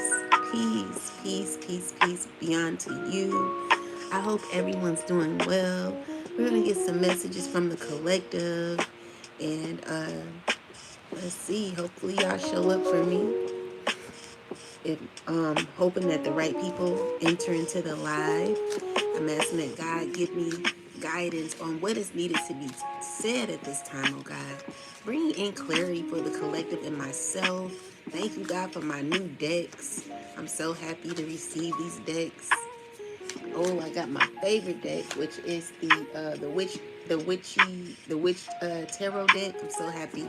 peace, peace, peace, peace, peace be unto you. I hope everyone's doing well. We're going to get some messages from the collective. And let's see. Hopefully, y'all show up for me. If, hoping that the right people enter into the live. I'm asking that God give me guidance on what is needed to be said at this time, oh God. Bring in clarity for the collective and myself. Thank you, God, for my new decks. I'm so happy to receive these decks. Oh, I got my favorite deck, which is the witch tarot deck. I'm so happy.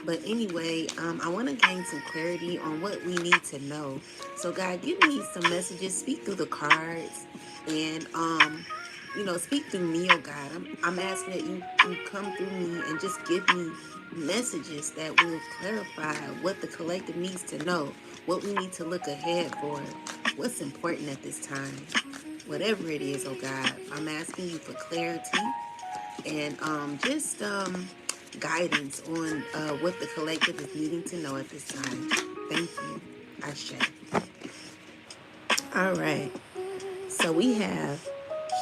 But anyway, I want to gain some clarity on what we need to know. So God, give me some messages. Speak through the cards, and speak through me, oh God. I'm asking that you come through me and just give me messages that will clarify what the collective needs to know, what we need to look ahead for, what's important at this time. Whatever it is, oh God, I'm asking you for clarity and just guidance on what the collective is needing to know at this time. Thank you. Ashe. All right. So we have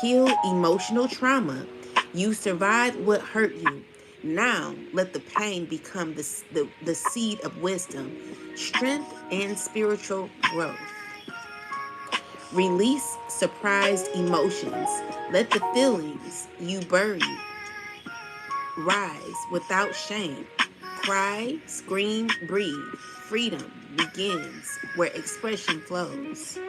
heal emotional trauma. You survived what hurt you. Now let the pain become the seed of wisdom, strength, and spiritual growth. Release surprised emotions. Let the feelings you buried rise without shame. Cry, scream, breathe. Freedom begins where expression flows.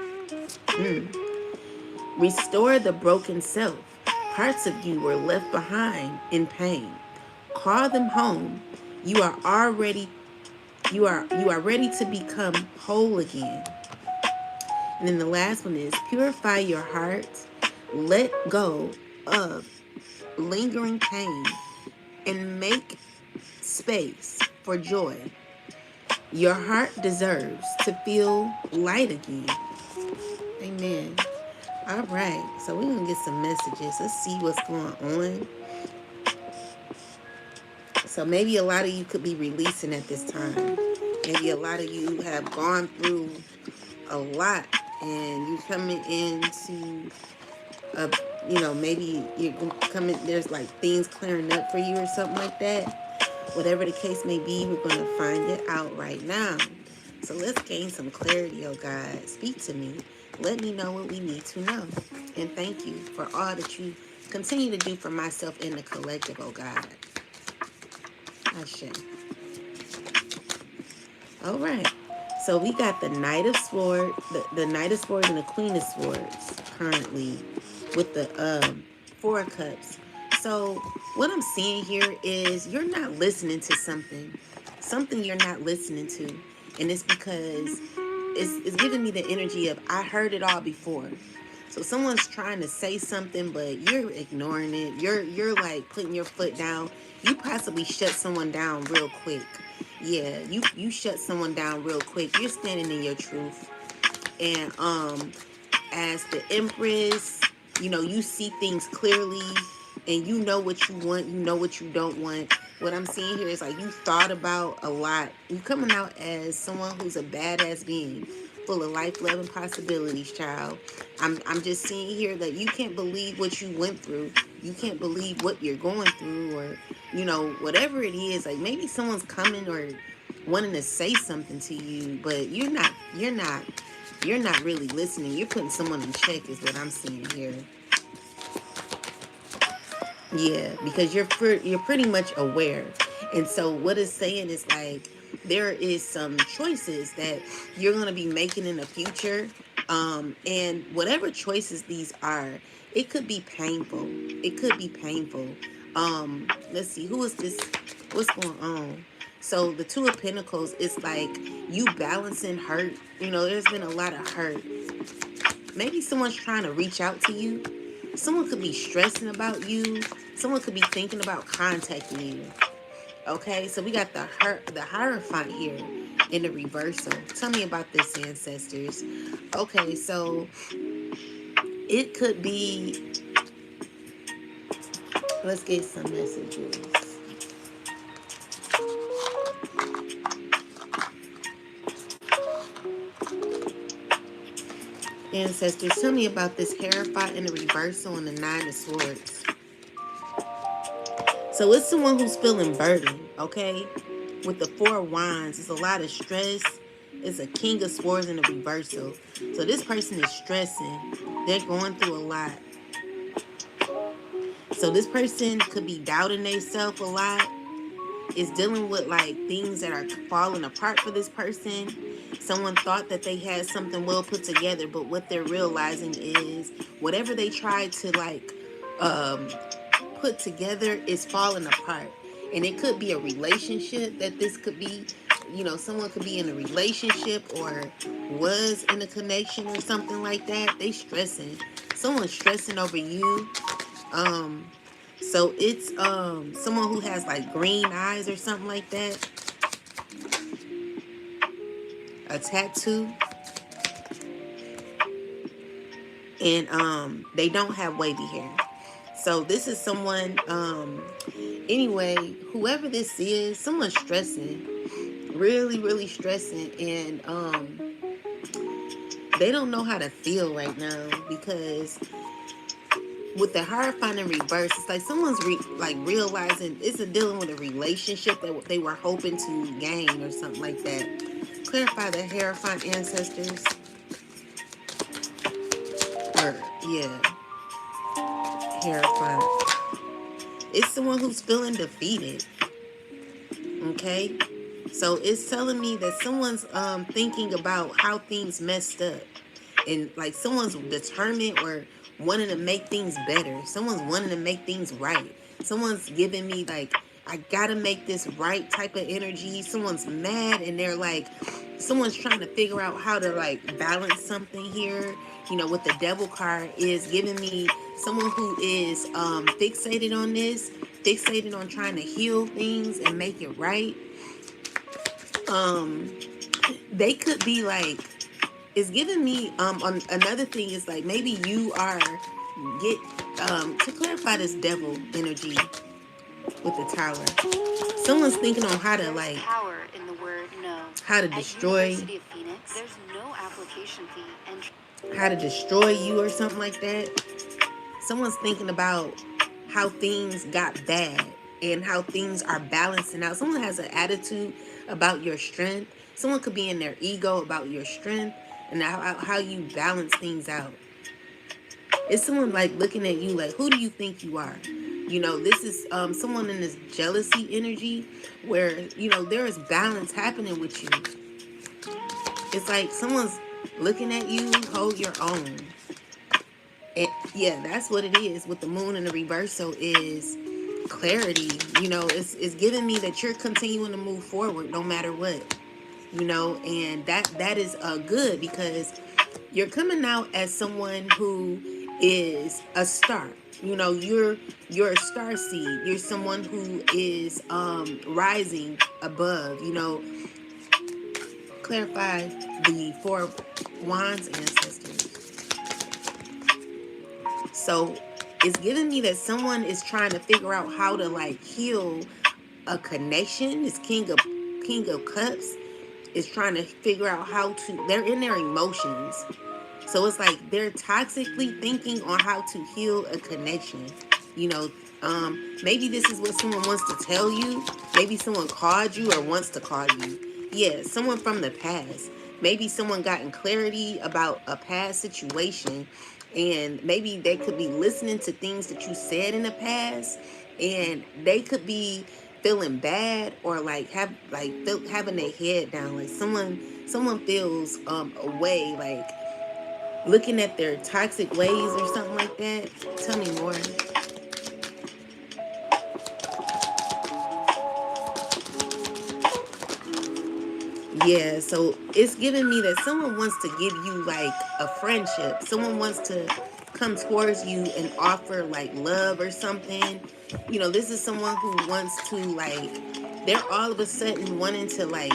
Restore the broken self. Parts of you were left behind in pain. Call them home. You are already you are ready to become whole again. And then the last one is purify your heart. Let go of lingering pain and make space for joy. Your heart deserves to feel light again. Amen. All right. So we're going to get some messages. Let's see what's going on. So maybe a lot of you could be releasing at this time. Maybe a lot of you have gone through a lot and you're coming into a, maybe you're coming, there's like things clearing up for you or something like that. Whatever the case may be, we're going to find it out right now. So let's gain some clarity, oh God. Speak to me. Let me know what we need to know. And thank you for all that you continue to do for myself and the collective, oh God. Ashe. All right. So we got the Knight of Swords, the Knight of Swords and the Queen of Swords currently with the Four of Cups. So what I'm seeing here is you're not listening to something you're not listening to. And it's because it's giving me the energy of I heard it all before. So someone's trying to say something, but you're ignoring it. You're like putting your foot down. You possibly shut someone down real quick. Yeah, you shut someone down real quick. You're standing in your truth. And as the Empress, you see things clearly and you know what you want, you know what you don't want. What I'm seeing here is like you thought about a lot. You coming out as someone who's a badass being, full of life, love, and possibilities, child. I'm just seeing here that you can't believe what you went through. You can't believe what you're going through, or whatever it is. Like maybe someone's coming or wanting to say something to you, but you're not really listening. You're putting someone in check is what I'm seeing here. Yeah, because you're pretty much aware. And so what it's saying is like there is some choices that you're going to be making in the future. And whatever choices these are, it could be painful. It could be painful. Let's see, who is this? What's going on? So the Two of Pentacles is like you balancing hurt. There's been a lot of hurt. Maybe someone's trying to reach out to you. Someone could be stressing about you. Someone could be thinking about contacting you. Okay, so we got the Hierophant here in the reversal. Tell me about this, ancestors. Okay, so it could be, let's get some messages. Ancestors, tell me about this Hierophant in the reversal and the Nine of Swords. So it's someone who's feeling burdened, okay? With the Four of Wands, it's a lot of stress. It's a King of Swords in the reversal. So this person is stressing. They're going through a lot. So this person could be doubting themselves a lot. Is dealing with like things that are falling apart for this person. Someone thought that they had something well put together, but what they're realizing is whatever they tried to like um, put together is falling apart. And it could be a relationship that this could be, you know, someone could be in a relationship or was in a connection or something like that. They stressing. Someone's stressing over you. So it's someone who has like green eyes or something like that. A tattoo. And they don't have wavy hair. So this is someone anyway, whoever this is, someone's stressing. Really, really stressing, and they don't know how to feel right now because with the Hierophant in reverse, it's like someone's realizing it's a dealing with a relationship that they were hoping to gain or something like that. Clarify the Hierophant, ancestors. Or yeah, Hierophant. It's someone who's feeling defeated. Okay, so it's telling me that someone's thinking about how things messed up, and like someone's determined or wanting to make things better. Someone's wanting to make things right. Someone's giving me like, I gotta make this right type of energy. Someone's mad and they're like, someone's trying to figure out how to like balance something here. You know, with the Devil card is giving me someone who is fixated on this, fixated on trying to heal things and make it right. They could be like, it's giving me on another thing is like maybe you are to clarify this devil energy with the Tower. Someone's thinking on how to like power in the word no. How to destroy University of Phoenix, there's no application fee and how to destroy you or something like that. Someone's thinking about how things got bad and how things are balancing out. Someone has an attitude about your strength. Someone could be in their ego about your strength and how you balance things out. It's someone like looking at you like, who do you think you are? You know, this is someone in this jealousy energy where, you know, there is balance happening with you. It's like someone's looking at you, hold your own. And yeah, that's what it is with the moon in the reversal is clarity. You know, it's giving me that you're continuing to move forward no matter what. You know, and that is good because you're coming out as someone who is a star. You know, you're a star seed. You're someone who is rising above. You know, clarify the Four of Wands, ancestors. So it's giving me that someone is trying to figure out how to like heal a connection. This King of Cups is trying to figure out how to, they're in their emotions. So it's like they're toxically thinking on how to heal a connection. You know, maybe this is what someone wants to tell you. Maybe someone called you or wants to call you. Yeah, someone from the past. Maybe someone gotten clarity about a past situation, and maybe they could be listening to things that you said in the past, and they could be feeling bad or like having their head down. Like someone feels away, like looking at their toxic ways or something like that. Tell me more. Yeah, so it's giving me that someone wants to give you like a friendship. Someone wants to come towards you and offer like love or something. You know, this is someone who wants to like, they're all of a sudden wanting to like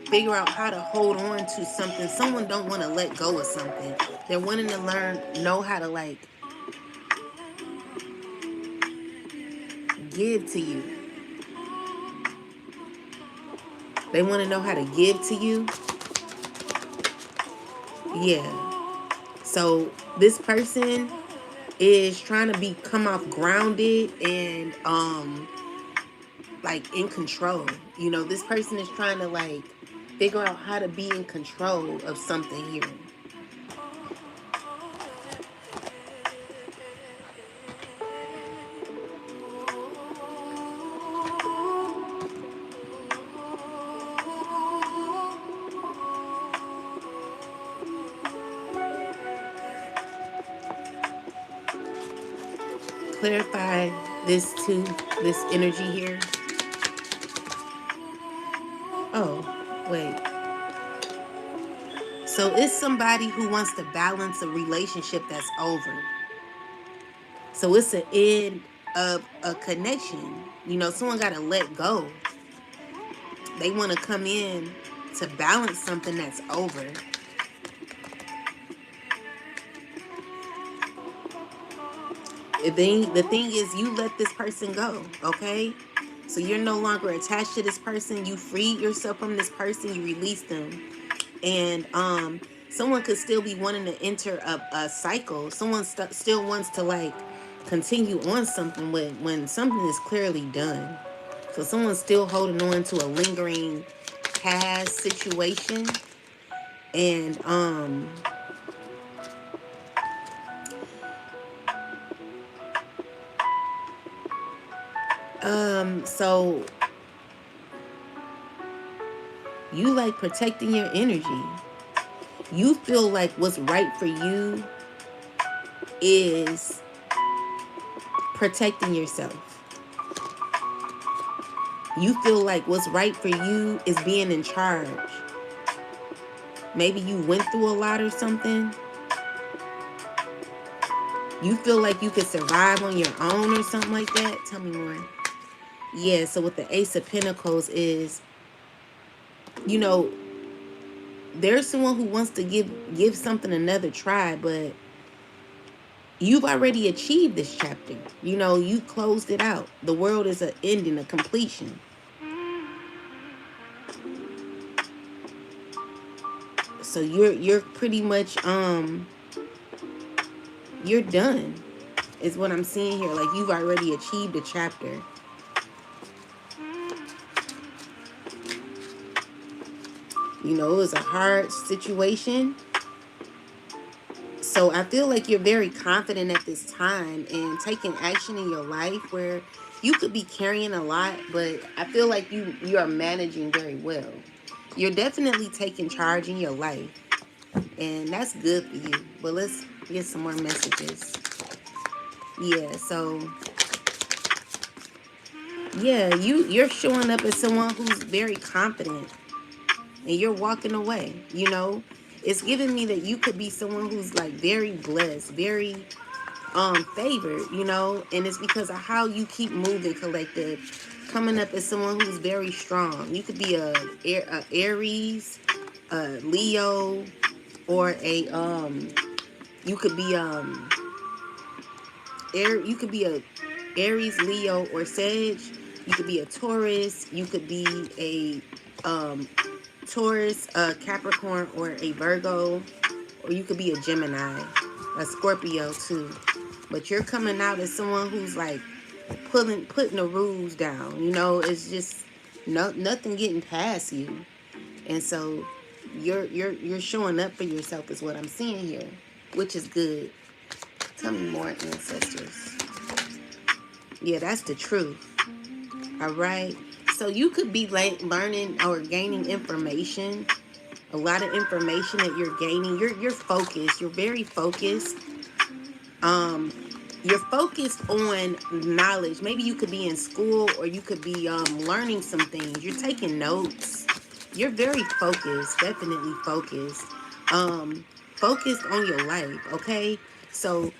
figure out how to hold on to something. Someone don't want to let go of something. They're wanting to know how to like give to you. They want to know how to give to you. Yeah. So this person is trying to be come off grounded and like in control. You know, this person is trying to like figure out how to be in control of something here. Clarify this too, this energy here. Oh, wait. So it's somebody who wants to balance a relationship that's over. So it's an end of a connection. You know, someone got to let go. They want to come in to balance something that's over. The thing is, you let this person go, okay? So you're no longer attached to this person. You freed yourself from this person. You released them, and someone could still be wanting to enter a cycle. Someone still wants to like continue on something when something is clearly done. So someone's still holding on to a lingering past situation, and so you like protecting your energy. You feel like what's right for you is protecting yourself. You feel like what's right for you is being in charge. Maybe you went through a lot or something. You feel like you could survive on your own or something like that. Tell me more. Yeah, so with the Ace of Pentacles is, you know, there's someone who wants to give something another try, but you've already achieved this chapter. You know, you closed it out. The world is an ending, a completion. So you're pretty much you're done. Is what I'm seeing here. Like you've already achieved a chapter. You know, it was a hard situation. So I feel like you're very confident at this time and taking action in your life where you could be carrying a lot, but I feel like you are managing very well. You're definitely taking charge in your life, and that's good for you. But let's get some more messages. Yeah, so yeah, you're showing up as someone who's very confident and you're walking away, you know? It's giving me that you could be someone who's like very blessed, very favored, you know, and it's because of how you keep moving, collective, coming up as someone who's very strong. You could be a Aries, a Leo, or a you could be you could be a Aries, Leo, or Sag. You could be a Taurus. You could be a Taurus, a Capricorn, or a Virgo, or you could be a Gemini, a Scorpio too. But you're coming out as someone who's like putting the rules down. You know, it's just nothing getting past you, and so you're showing up for yourself is what I'm seeing here, which is good. Tell me more, ancestors. Yeah, that's the truth. All right. So you could be like learning or gaining information, a lot of information that you're gaining. You're focused. You're very focused. Um, you're focused on knowledge. Maybe you could be in school or you could be learning some things. You're taking notes. You're very focused. Definitely focused. Focused on your life. Okay. So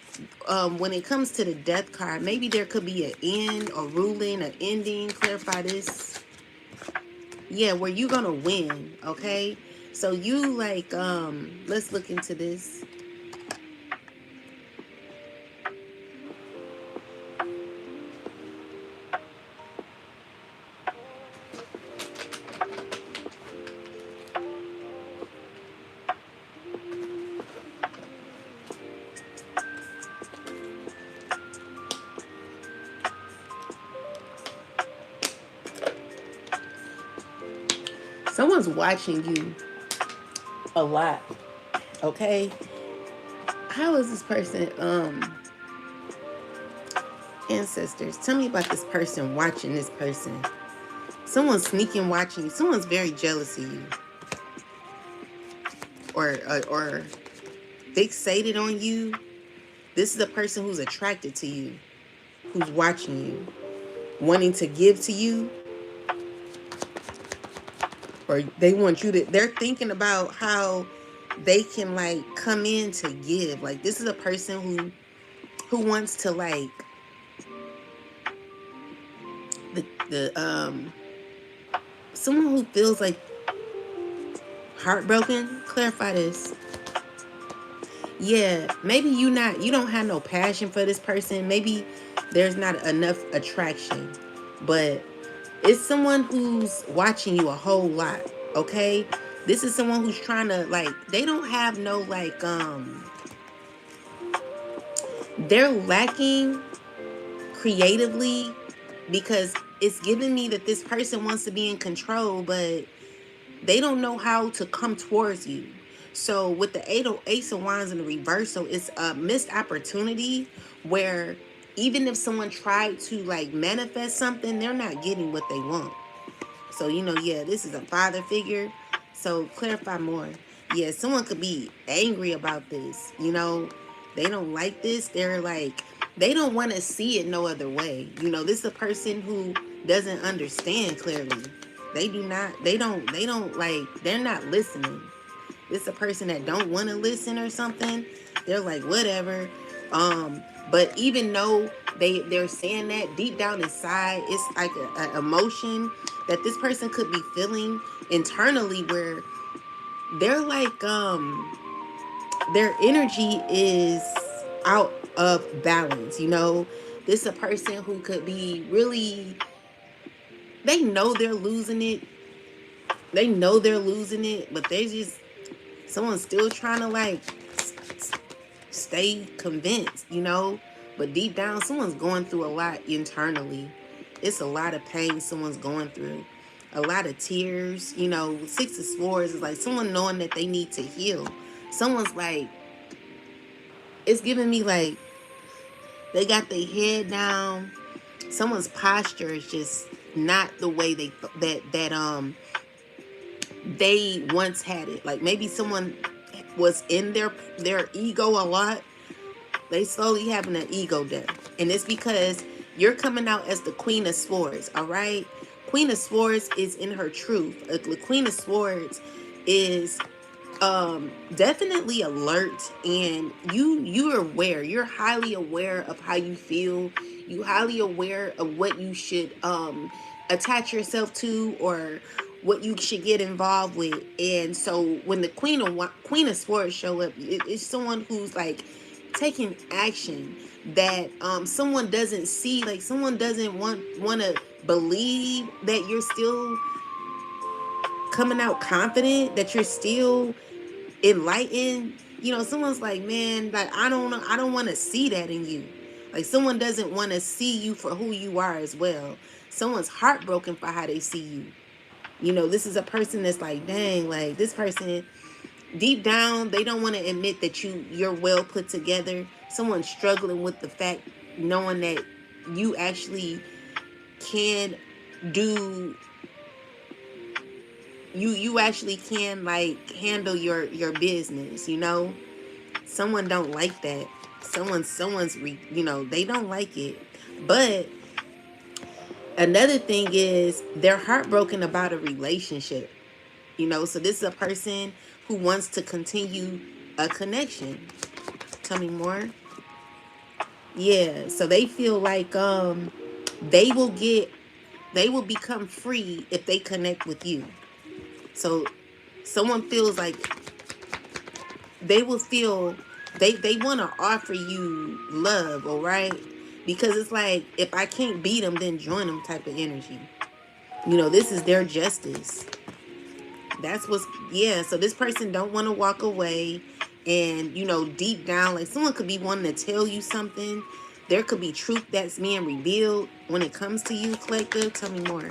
when it comes to the death card, maybe there could be an end, a ruling, an ending. Clarify this. Yeah, where you gonna win, okay? So you like, let's look into this. someone's watching you a lot. Okay, how is this person? Ancestors, tell me about this person watching this person. Someone's sneaking watching you. Someone's very jealous of you, or fixated on you. This is a person who's attracted to you, who's watching you, wanting to give to you, or they want you to. They're thinking about how they can like come in to give. Like this is a person who wants to like the someone who feels like heartbroken. Clarify this. Yeah, maybe you don't have no passion for this person. Maybe there's not enough attraction. But it's someone who's watching you a whole lot, okay? This is someone who's trying to like they don't have no like they're lacking creatively because it's giving me that this person wants to be in control, but they don't know how to come towards you. So with the ace of wands in the reversal, it's a missed opportunity where even if someone tried to like manifest something, they're not getting what they want. So yeah, this is a father figure. So clarify more. Yeah, someone could be angry about this. They don't like this. They're like they don't want to see it no other way. This is a person who doesn't understand clearly. They do not. They don't like. They're not listening. It's a person that don't want to listen or something. They're like whatever. But even though they're saying that deep down inside, it's like an emotion that this person could be feeling internally where they're like their energy is out of balance. This is a person who could be really, they know they're losing it. They know they're losing it, but they just someone's still trying to like stay convinced. But deep down, someone's going through a lot internally. It's a lot of pain someone's going through. A lot of tears. Six of Swords is like someone knowing that they need to heal. Someone's like, it's giving me like, they got their head down. Someone's posture is just not the way they once had it. Like maybe someone was in their ego a lot. They slowly having an ego death. And it's because you're coming out as the Queen of Swords, all right? Queen of Swords is in her truth. The Queen of Swords is definitely alert, and you're aware. You're highly aware of how you feel. You highly aware of what you should attach yourself to, or what you should get involved with. And so when the Queen of Swords show up, it's someone who's like taking action that someone doesn't see. Like someone doesn't want to believe that you're still coming out confident, that you're still enlightened. Someone's like, man, like I don't want to see that in you. Like someone doesn't want to see you for who you are as well. Someone's heartbroken for how they see you. This is a person that's like, dang, like this person deep down, they don't want to admit that you're well put together. Someone's struggling with the fact, knowing that you actually can do, you actually can like handle your business. Someone don't like that. They don't like it. But another thing is they're heartbroken about a relationship. So this is a person who wants to continue a connection. Tell me more. Yeah, so they feel like they will get they will become free if they connect with you. So someone feels like they will feel they want to offer you love, all right? Because it's like, if I can't beat them, then join them type of energy. This is their justice. That's what's, yeah. So this person don't want to walk away. And deep down, like someone could be wanting to tell you something. There could be truth that's being revealed when it comes to you, collective. Tell me more.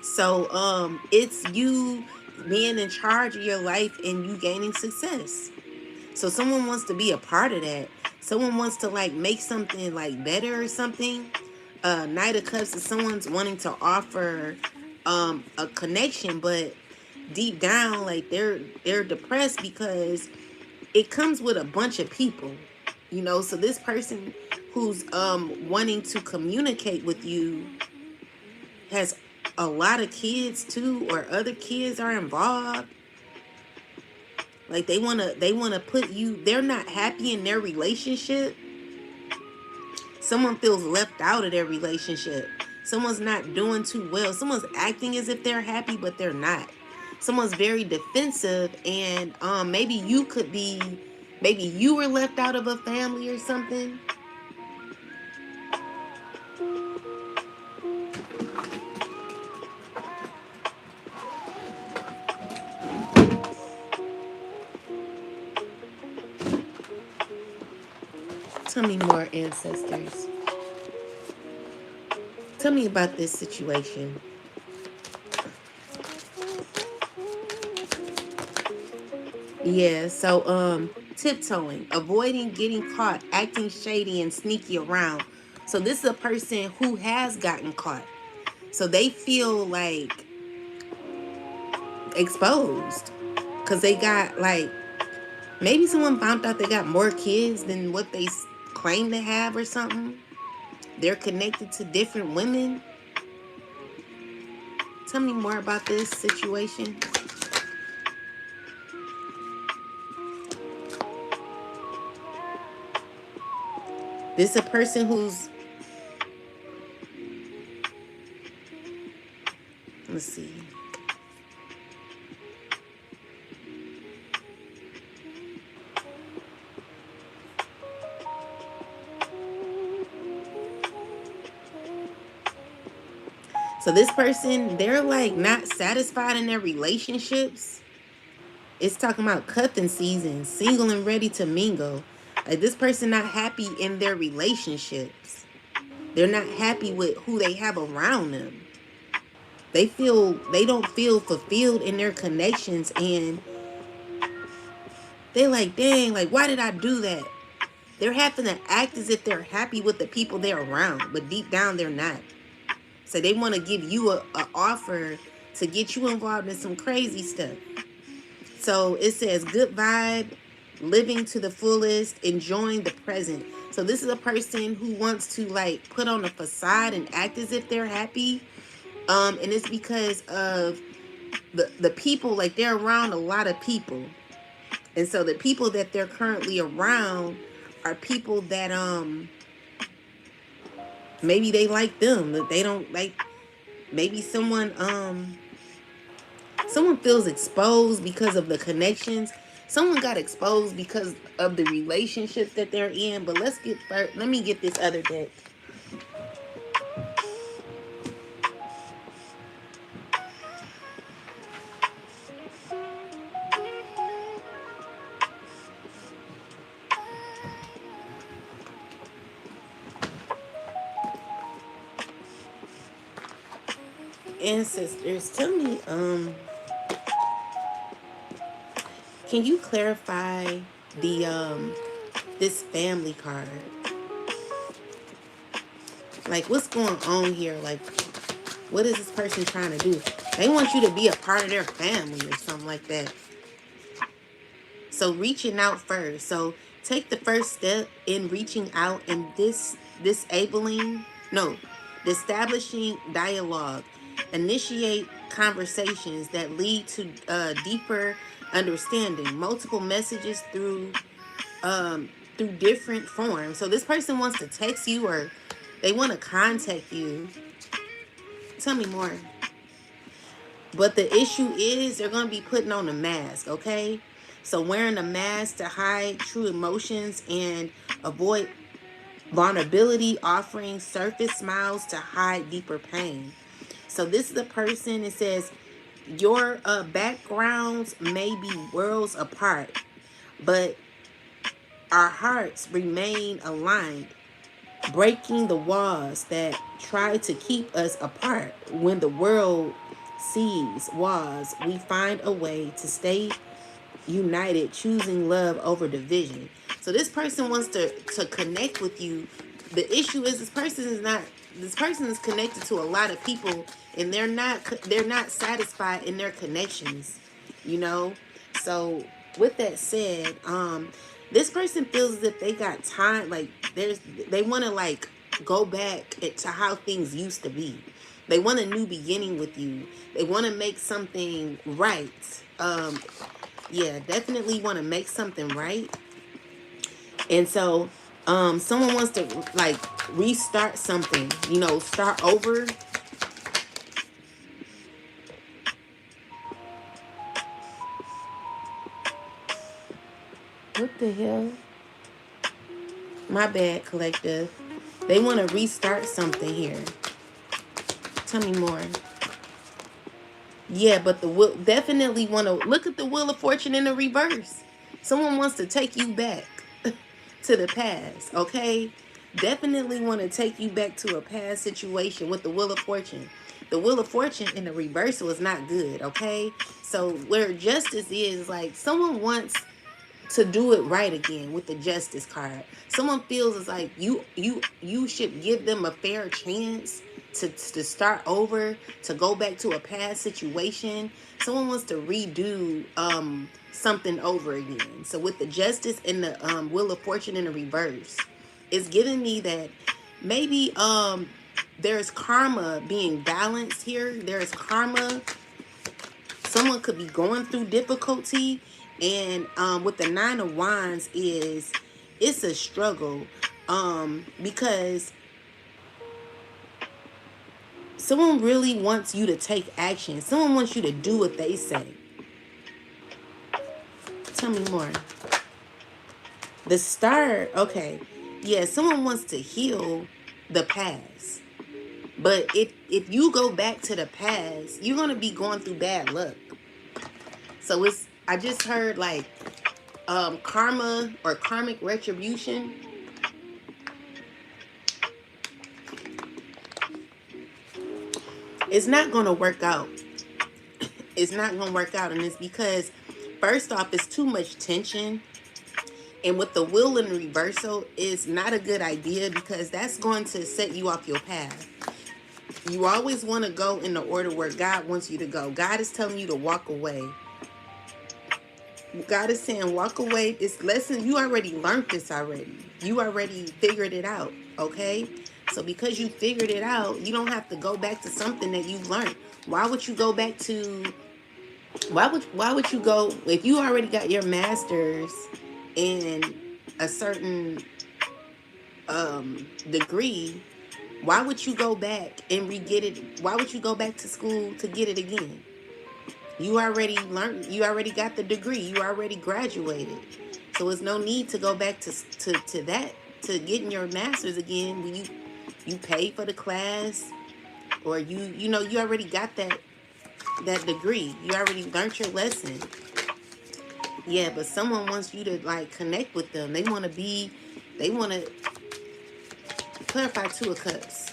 So it's you being in charge of your life and you gaining success. So someone wants to be a part of that. Someone wants to like make something like better or something. Knight of Cups is someone's wanting to offer a connection, but deep down like they're depressed because it comes with a bunch of people. You know, so this person who's wanting to communicate with you has a lot of kids too, or other kids are involved. Like they wanna put you, they're not happy in their relationship. Someone feels left out of their relationship. Someone's not doing too well. Someone's acting as if they're happy, but they're not. Someone's very defensive, and maybe you were left out of a family or something. Tell me more, ancestors. Tell me about this situation. Yeah, so tiptoeing, avoiding getting caught, acting shady and sneaky around. So this is a person who has gotten caught. So they feel like exposed because they got like, maybe someone found out they got more kids than what they claim to have or something. They're connected to different women. Tell me more about this situation. This is a person who's, let's see. So this person, they're like not satisfied in their relationships. It's talking about cuffing season, single and ready to mingle. Like this person not happy in their relationships. They're not happy with who they have around them. They don't feel fulfilled in their connections, and they like, dang, like why did I do that? They're having to act as if they're happy with the people they're around, but deep down they're not. So they want to give you a offer to get you involved in some crazy stuff. So it says good vibe, living to the fullest, enjoying the present. So this is a person who wants to like put on a facade and act as if they're happy. And it's because of the people, like they're around a lot of people. And so the people that they're currently around are people that maybe they like them, that they don't like. Maybe someone feels exposed because of the connections. Someone got exposed because of the relationships that they're in. But let me get this other deck. Ancestors, tell me, can you clarify the this family card? Like what's going on here? Like what is this person trying to do? They want you to be a part of their family or something like that. So reaching out first. So take the first step in reaching out and disabling, no, establishing dialogue. Initiate conversations that lead to deeper understanding. Multiple messages through different forms. So this person wants to text you or they want to contact you. Tell me more. But the issue is they're going to be putting on a mask, okay? So wearing a mask to hide true emotions and avoid vulnerability, offering surface smiles to hide deeper pain. So this is the person, it says, your backgrounds may be worlds apart, but our hearts remain aligned, breaking the walls that try to keep us apart when the world seas, walls. We find a way to stay united, choosing love over division. So this person wants to connect with you. The issue is this person is connected to a lot of people, and they're not satisfied in their connections, you know. So with that said, this person feels as if they got time, like they want to like go back to how things used to be. They want a new beginning with you. They want to make something right. Yeah, definitely want to make something right. And so someone wants to like restart something, start over. What the hell? My bad, collective. They want to restart something here. Tell me more. Yeah, but the will definitely want to look at the Wheel of Fortune in the reverse. Someone wants to take you back to the past, okay? Definitely want to take you back to a past situation with the Wheel of Fortune. The Wheel of Fortune in the reversal is not good, okay? So where justice is, like someone wants to do it right again with the justice card. Someone feels it's like you should give them a fair chance to start over, to go back to a past situation. Someone wants to redo something over again. So with the justice and the Wheel of Fortune in the reverse, it's giving me that maybe there's karma being balanced here. There's karma. Someone could be going through difficulty, and with the Nine of Wands is it's a struggle, because someone really wants you to take action. Someone wants you to do what they say. Tell me more. The Star, okay, yeah, someone wants to heal the past. But if you go back to the past, you're gonna be going through bad luck. So I just heard like karma or karmic retribution. It's not going to work out. It's not going to work out. And it's because, first off, it's too much tension. And with the Wheel in reversal, it's not a good idea because that's going to set you off your path. You always want to go in the order where God wants you to go. God is telling you to walk away. God is saying walk away. This lesson, you already learned this already. You already figured it out, okay? So because you figured it out, you don't have to go back to something that you've learned. Why would you go back to, why would you go, if you already got your master's in a certain degree, why would you go back and re-get it? Why would you go back to school to get it again? You already learned, you already got the degree, you already graduated. So there's no need to go back to that, to getting your master's again when you pay for the class, or you already got that degree. You already learned your lesson. Yeah, but someone wants you to like connect with them. They want to clarify Two of Cups.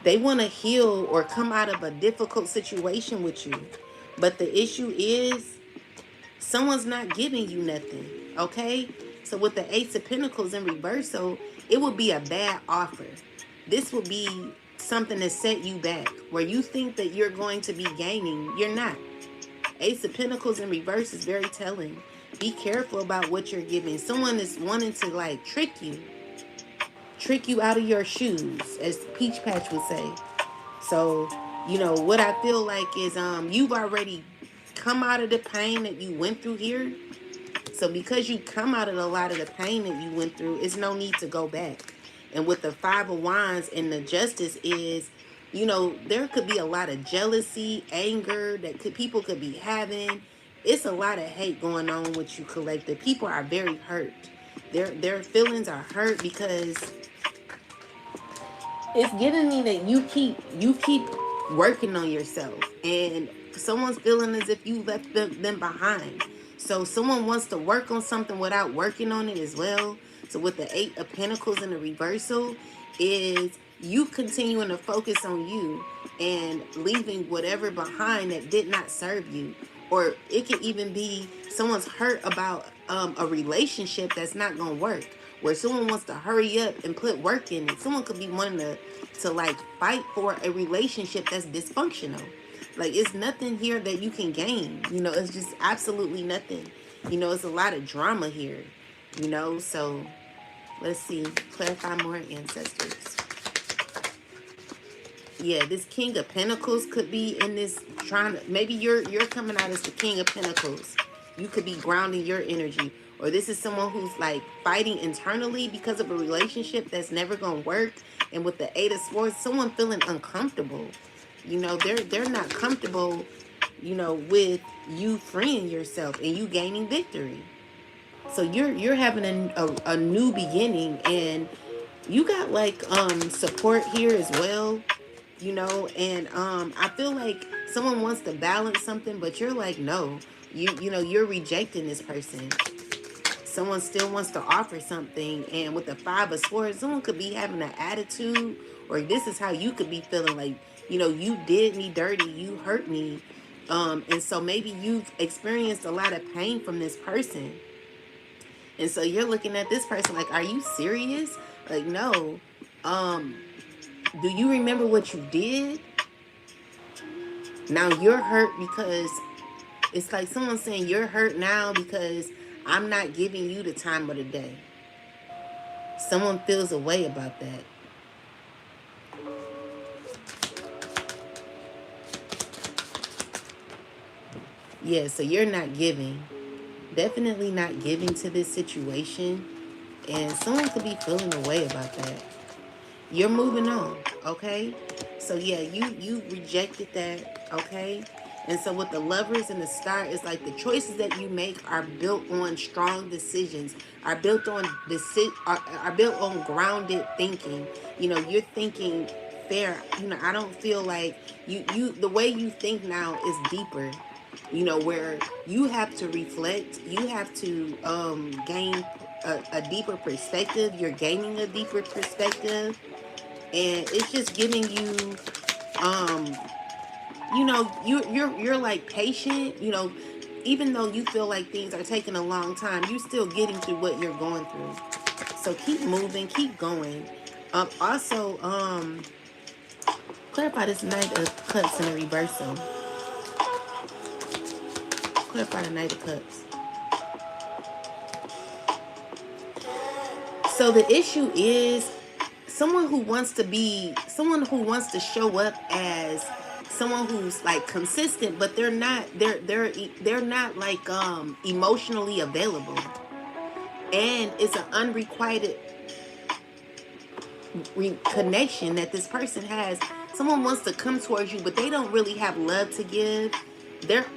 They want to heal or come out of a difficult situation with you. But the issue is someone's not giving you nothing, okay? So with the Ace of Pentacles in reversal, it would be a bad offer. This would be something that set you back, where you think that you're going to be gaining. You're not. Ace of Pentacles in reverse is very telling. Be careful about what you're giving. Someone is wanting to like trick you out of your shoes, as Peach Patch would say. So, what I feel like is you've already come out of the pain that you went through here. So because you come out of a lot of the pain that you went through, it's no need to go back. And with the Five of Wands and the Justice is, there could be a lot of jealousy, anger that people could be having. It's a lot of hate going on with you, collective. People are very hurt. Their feelings are hurt because it's giving me that you keep working on yourself, and someone's feeling as if you left them behind. So someone wants to work on something without working on it as well. So with the Eight of Pentacles in the reversal is You continuing to focus on you and leaving whatever behind that did not serve you. Or it could even be someone's hurt about a relationship that's not gonna work, where someone wants to hurry up and put work in it. Someone could be wanting to like fight for a relationship that's dysfunctional. Like, it's nothing here that you can gain. It's just absolutely nothing. It's a lot of drama here. So let's see. Clarify more, ancestors. Yeah, this King of Pentacles could be in this trying to, maybe you're coming out as the King of Pentacles. You could be grounding your energy. Or this is someone who's like fighting internally because of a relationship that's never gonna work. And with the Eight of Swords, someone feeling uncomfortable. They're not comfortable, with you freeing yourself and you gaining victory. So you're having a new beginning, and you got like support here as well, and I feel like someone wants to balance something, but you're like, no, you're rejecting this person. Someone still wants to offer something, and with the Five of Swords, someone could be having an attitude, or this is how you could be feeling like, you did me dirty, you hurt me, and so maybe you've experienced a lot of pain from this person. And so you're looking at this person like, are you serious? Like, no. Um, do you remember what you did? Now you're hurt because it's like someone saying you're hurt now because I'm not giving you the time of the day. Someone feels a way about that. Yeah, so you're not giving. Definitely not giving to this situation. And someone could be feeling a way about that. You're moving on, okay? So yeah, you rejected that, okay? And so with the Lovers and the Star, it's like the choices that you make are built on strong decisions, are built on are built on grounded thinking. You're thinking fair. I don't feel like you the way you think now is deeper. Where you have to reflect, you have to gain a deeper perspective. You're gaining a deeper perspective, and it's just giving you um you're like patient, even though you feel like things are taking a long time, you're still getting through what you're going through. So keep moving, keep going. Also, clarify this Knight of Cups in a reversal. Clarify the Knight of Cups. So the issue is someone who wants to show up as someone who's like consistent, but they're not like emotionally available, and it's an unrequited connection that this person has. Someone wants to come towards you, but they don't really have love to give.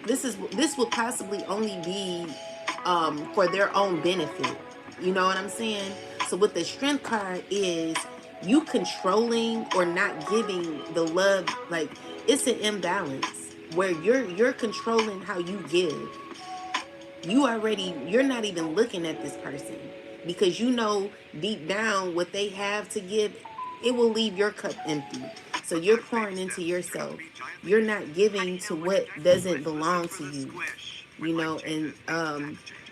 This would possibly only be for their own benefit. You know what I'm saying? So with the Strength card is you controlling or not giving the love. Like, it's an imbalance where you're controlling how you give. You're not even looking at this person because deep down what they have to give, it will leave your cup empty. So you're pouring into yourself. You're not giving to what doesn't belong to you. And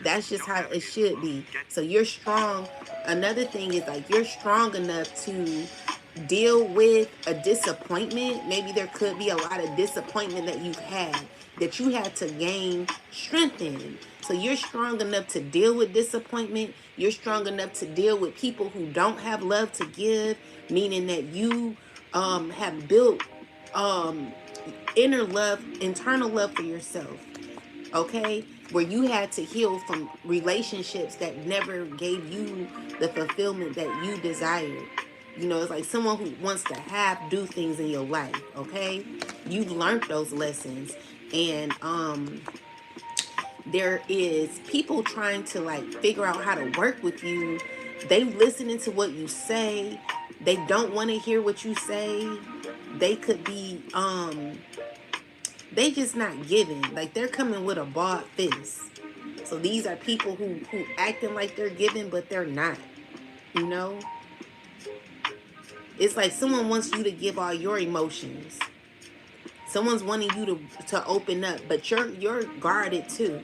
that's just how it should be. So you're strong. Another thing is like you're strong enough to deal with a disappointment. Maybe there could be a lot of disappointment that you had to gain strength in. So you're strong enough to deal with disappointment. You're strong enough to deal with people who don't have love to give, meaning that you have built um, internal love for yourself. Okay, where you had to heal from relationships that never gave you the fulfillment that you desired. It's like someone who wants to do things in your life. Okay, you've learned those lessons, and there is people trying to like figure out how to work with you. They listening to what you say. They don't want to hear what you say. They could be they just not giving. Like, they're coming with a bald fist. So these are people who acting like they're giving, but they're not. You know? It's like someone wants you to give all your emotions. Someone's wanting you to open up, but you're guarded too.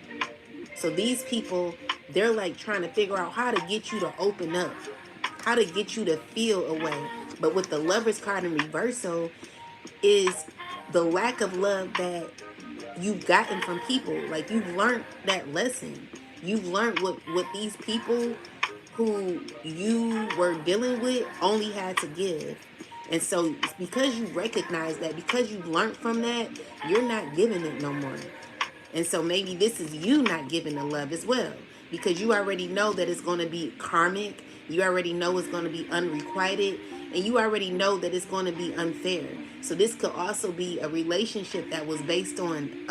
So these people, they're like trying to figure out how to get you to open up, how to get you to feel away. But with the Lovers card in reversal is the lack of love that you've gotten from people. Like you've learned that lesson. You've learned what these people who you were dealing with only had to give. And so because you recognize that, because you learned from that, you're not giving it no more. And so maybe this is you not giving the love as well. Because you already know that it's going to be karmic. You already know it's going to be unrequited. And you already know that it's going to be unfair. So this could also be a relationship that was based on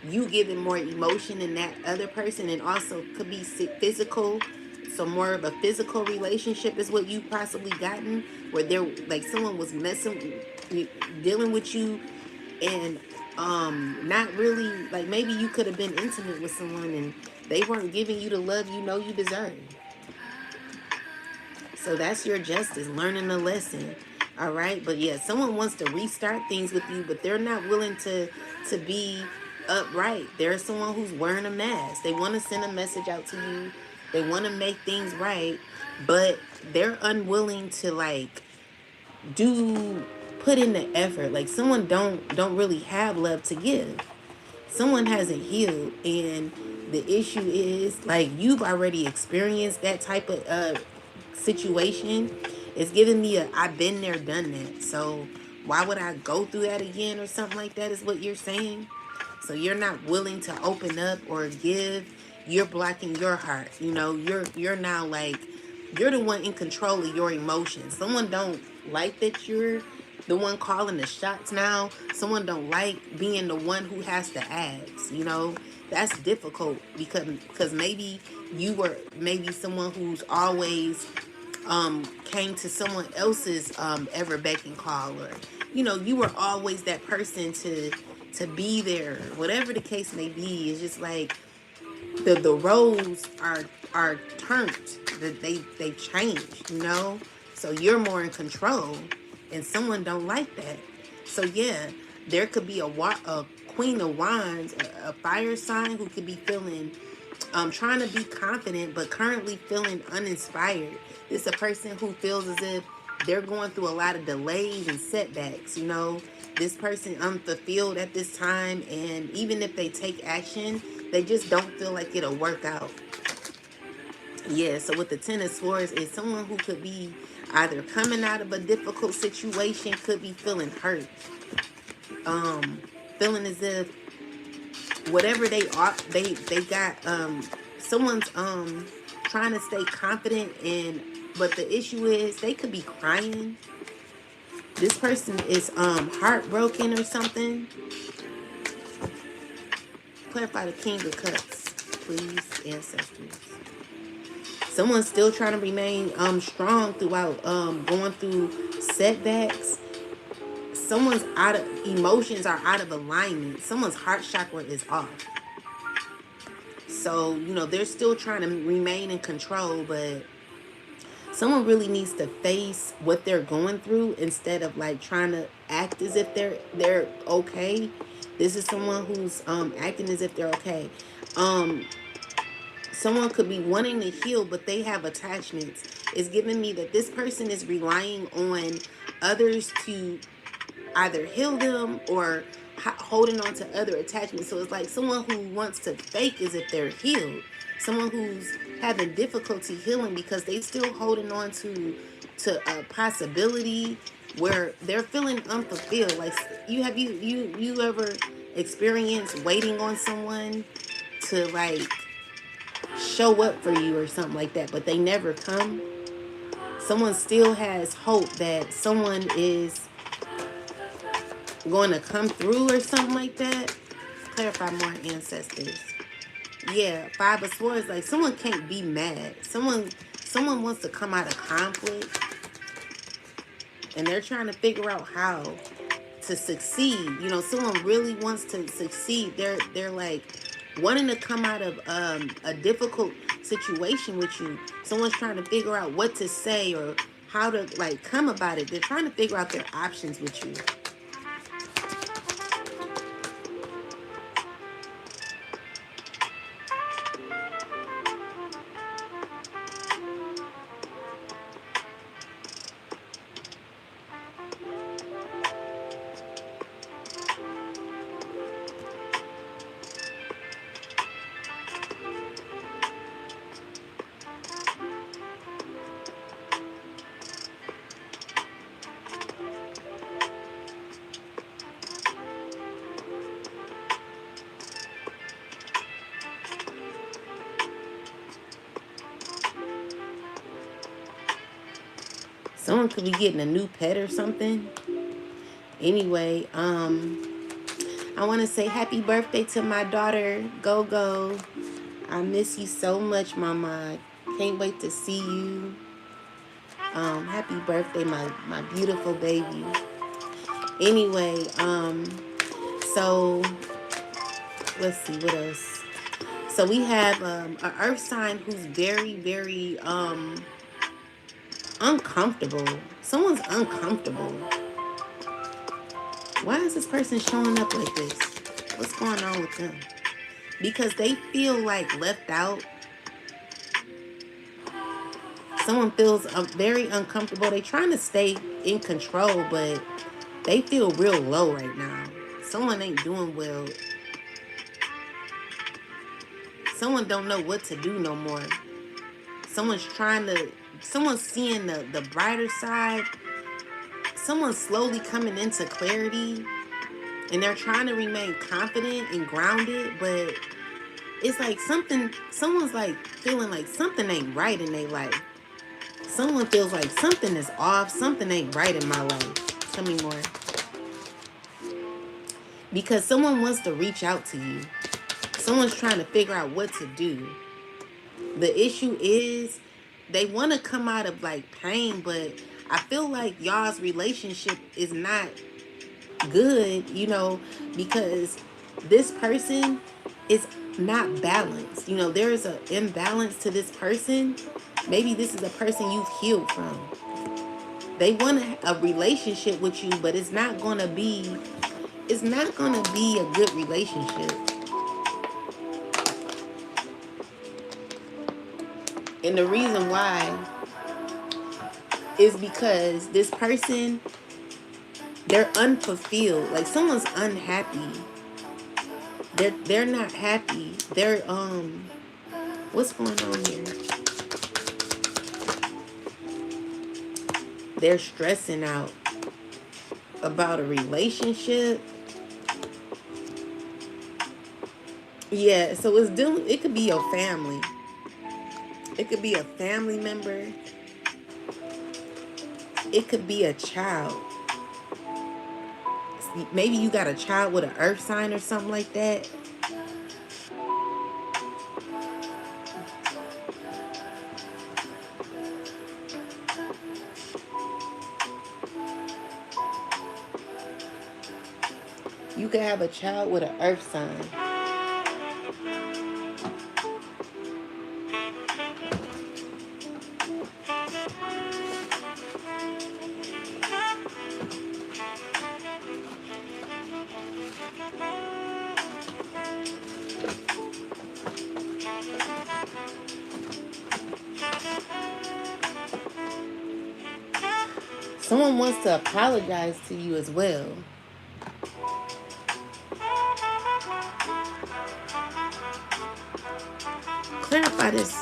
you giving more emotion than that other person. And also could be physical. So more of a physical relationship is what you possibly gotten. Where they're like someone was dealing with you and not really, like maybe you could have been intimate with someone and they weren't giving you the love you know you deserve. So that's your justice, learning a lesson. All right, but yeah, someone wants to restart things with you, but they're not willing to be upright. There's someone who's wearing a mask. They want to send a message out to you. They want to make things right, but they're unwilling to like do put in the effort. Like someone don't really have love to give. Someone hasn't healed, and the issue is like you've already experienced that type of situation. It's giving me a I've been there, done that. So why would I go through that again or something like that is what you're saying. So you're not willing to open up or give. You're blocking your heart. You know, you're now like you're the one in control of your emotions. Someone don't like that you're the one calling the shots now. Someone don't like being the one who has to ask. You know, that's difficult because maybe you were maybe someone who's always came to someone else's ever beck and call, or you know you were always that person to be there, whatever the case may be. It's just like the roles are turned, that they changed, you know. So you're more in control, and someone don't like that. So yeah, there could be a queen of wands, a fire sign who could be feeling trying to be confident but currently feeling uninspired. This is a person who feels as if they're going through a lot of delays and setbacks. You know, this person unfulfilled at this time, and even if they take action, they just don't feel like it'll work out. Yeah, so with the Ten of Swords, is someone who could be either coming out of a difficult situation, could be feeling hurt, feeling as if whatever they are, they got someone's trying to stay confident, and but the issue is they could be crying. This person is heartbroken or something. Clarify the King of Cups, please, ancestors. Someone's still trying to remain strong throughout going through setbacks. Someone's out of emotions are out of alignment. Someone's heart chakra is off. So, you know, they're still trying to remain in control, but someone really needs to face what they're going through instead of like trying to act as if they're okay. This is someone who's acting as if they're okay. Someone could be wanting to heal, but they have attachments. It's giving me that this person is relying on others to either heal them or holding on to other attachments. So it's like someone who wants to fake as if they're healed. Someone who's having difficulty healing because they still holding on to a possibility where they're feeling unfulfilled. Like you ever experienced waiting on someone to like show up for you or something like that, but they never come? Someone still has hope that someone is going to come through or something like that. Clarify more, ancestors. Yeah, Five of Swords, like someone can't be mad. Someone wants to come out of conflict, and they're trying to figure out how to succeed. You know, someone really wants to succeed. They're like wanting to come out of a difficult situation with you. Someone's trying to figure out what to say or how to like come about it. They're trying to figure out their options with you. Someone could be getting a new pet or something. Anyway, I want to say happy birthday to my daughter, Go Go. I miss you so much, Mama. Can't wait to see you. Happy birthday, my beautiful baby. Anyway, so let's see what else. So we have an earth sign who's very, very uncomfortable. Someone's uncomfortable. Why is this person showing up like this? What's going on with them? Because they feel like left out. Someone feels very uncomfortable. They're trying to stay in control, but they feel real low right now. Someone ain't doing well. Someone don't know what to do no more. Someone's seeing the brighter side. Someone's slowly coming into clarity, and they're trying to remain confident and grounded, but it's like someone's like feeling like something ain't right in their life. Someone feels like something is off, something ain't right in my life. Tell me more. Because someone wants to reach out to you. Someone's trying to figure out what to do. The issue is they want to come out of like pain, but I feel like y'all's relationship is not good, because this person is not balanced. There is an imbalance to this person. Maybe this is a person you've healed from. They want a relationship with you, but it's not gonna be a good relationship. And the reason why is because this person, they're unfulfilled. Like someone's unhappy. They're not happy. They're what's going on here? They're stressing out about a relationship. Yeah, so it could be your family. It could be a family member. It could be a child. Maybe you got a child with an earth sign or something like that. You could have a child with an earth sign. Someone wants to apologize to you as well. Clarify this.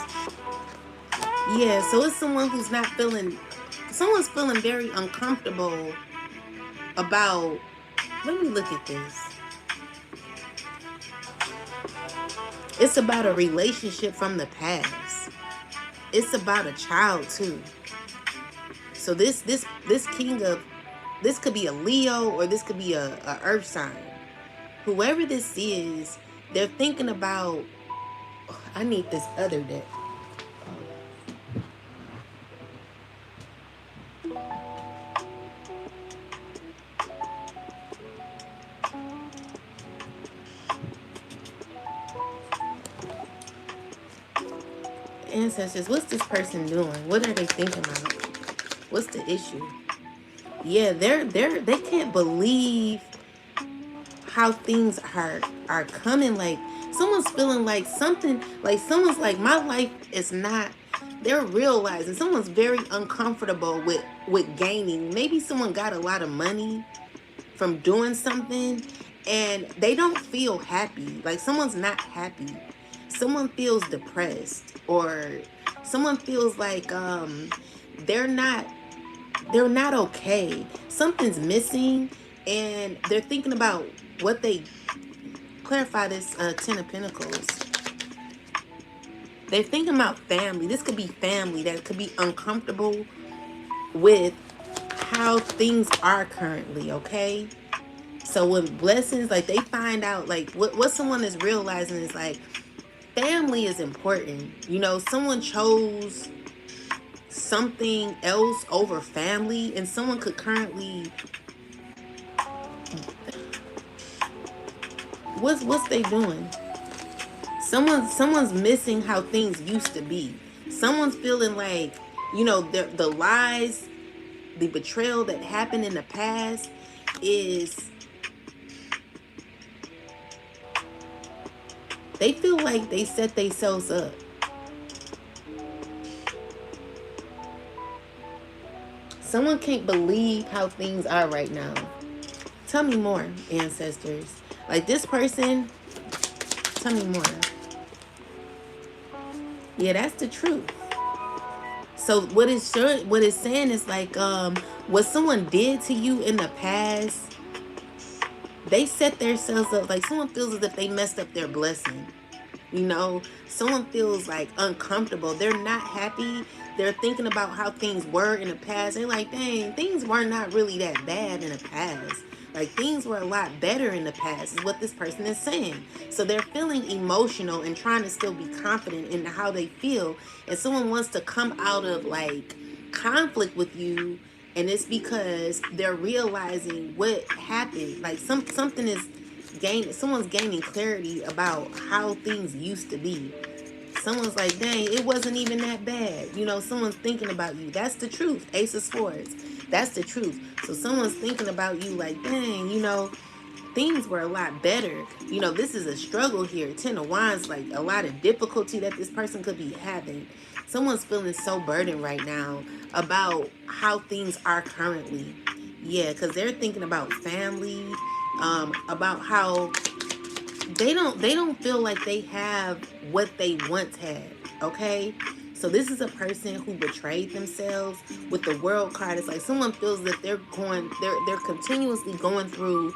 Yeah, so it's someone who's not feeling, someone's feeling very uncomfortable about, let me look at this. It's about a relationship from the past. It's about a child too. So this king of, this could be a Leo or this could be a earth sign. Whoever this is, they're thinking about, oh, I need this other deck. Ancestors, what's this person doing? What are they thinking about? What's the issue? Yeah, they can't believe how things are coming. Like someone's feeling like something, like someone's like, my life is not, they're realizing someone's very uncomfortable with gaining. Maybe someone got a lot of money from doing something and they don't feel happy. Like someone's not happy. Someone feels depressed, or someone feels like they're not they're not okay. Something's missing, and they're thinking about what they clarify this 10 of Pentacles. They're thinking about family. This could be family that could be uncomfortable with how things are currently, okay? So when blessings, like they find out, like what someone is realizing is like family is important. You know, someone chose something else over family, and someone could currently, what's they doing? Someone's missing how things used to be. Someone's feeling like, you know, the lies, the betrayal that happened in the past is, they feel like they set themselves up. Someone can't believe how things are right now. Tell me more, ancestors. Like this person, tell me more. Yeah, that's the truth. So what it's saying is like what someone did to you in the past, they set themselves up. Like someone feels as if they messed up their blessing. You know, someone feels like uncomfortable. They're not happy. They're thinking about how things were in the past. They're like, dang, things were not really that bad in the past. Like things were a lot better in the past is what this person is saying. So they're feeling emotional and trying to still be confident in how they feel. And someone wants to come out of like conflict with you, and it's because they're realizing what happened. Like something is someone's gaining clarity about how things used to be. Someone's like, dang, it wasn't even that bad. You know, someone's thinking about you. That's the truth. Ace of Swords. That's the truth. So someone's thinking about you like, dang, you know, things were a lot better. You know, this is a struggle here. Ten of Wands, like a lot of difficulty that this person could be having. Someone's feeling so burdened right now about how things are currently. Yeah, because they're thinking about family, about how they don't feel like they have what they once had. Okay, so this is a person who betrayed themselves. With the World card, it's like someone feels that they're continuously going through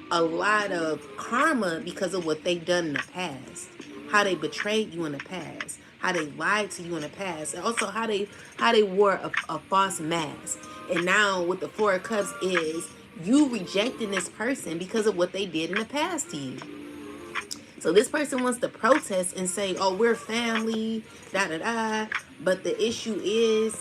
a lot of karma because of what they've done in the past, how they betrayed you in the past, how they lied to you in the past, and also how they wore a false mask. And now with the Four of Cups is you rejecting this person because of what they did in the past to you. So this person wants to protest and say, oh, we're family, da da da. But the issue is,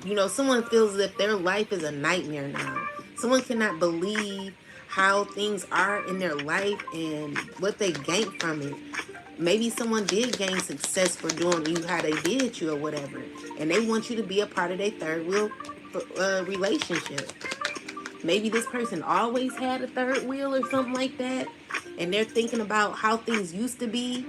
you know, someone feels as if their life is a nightmare now. Someone cannot believe how things are in their life and what they gain from it. Maybe someone did gain success for doing you how they did you or whatever. And they want you to be a part of their third wheel relationship. Maybe this person always had a third wheel or something like that, and they're thinking about how things used to be.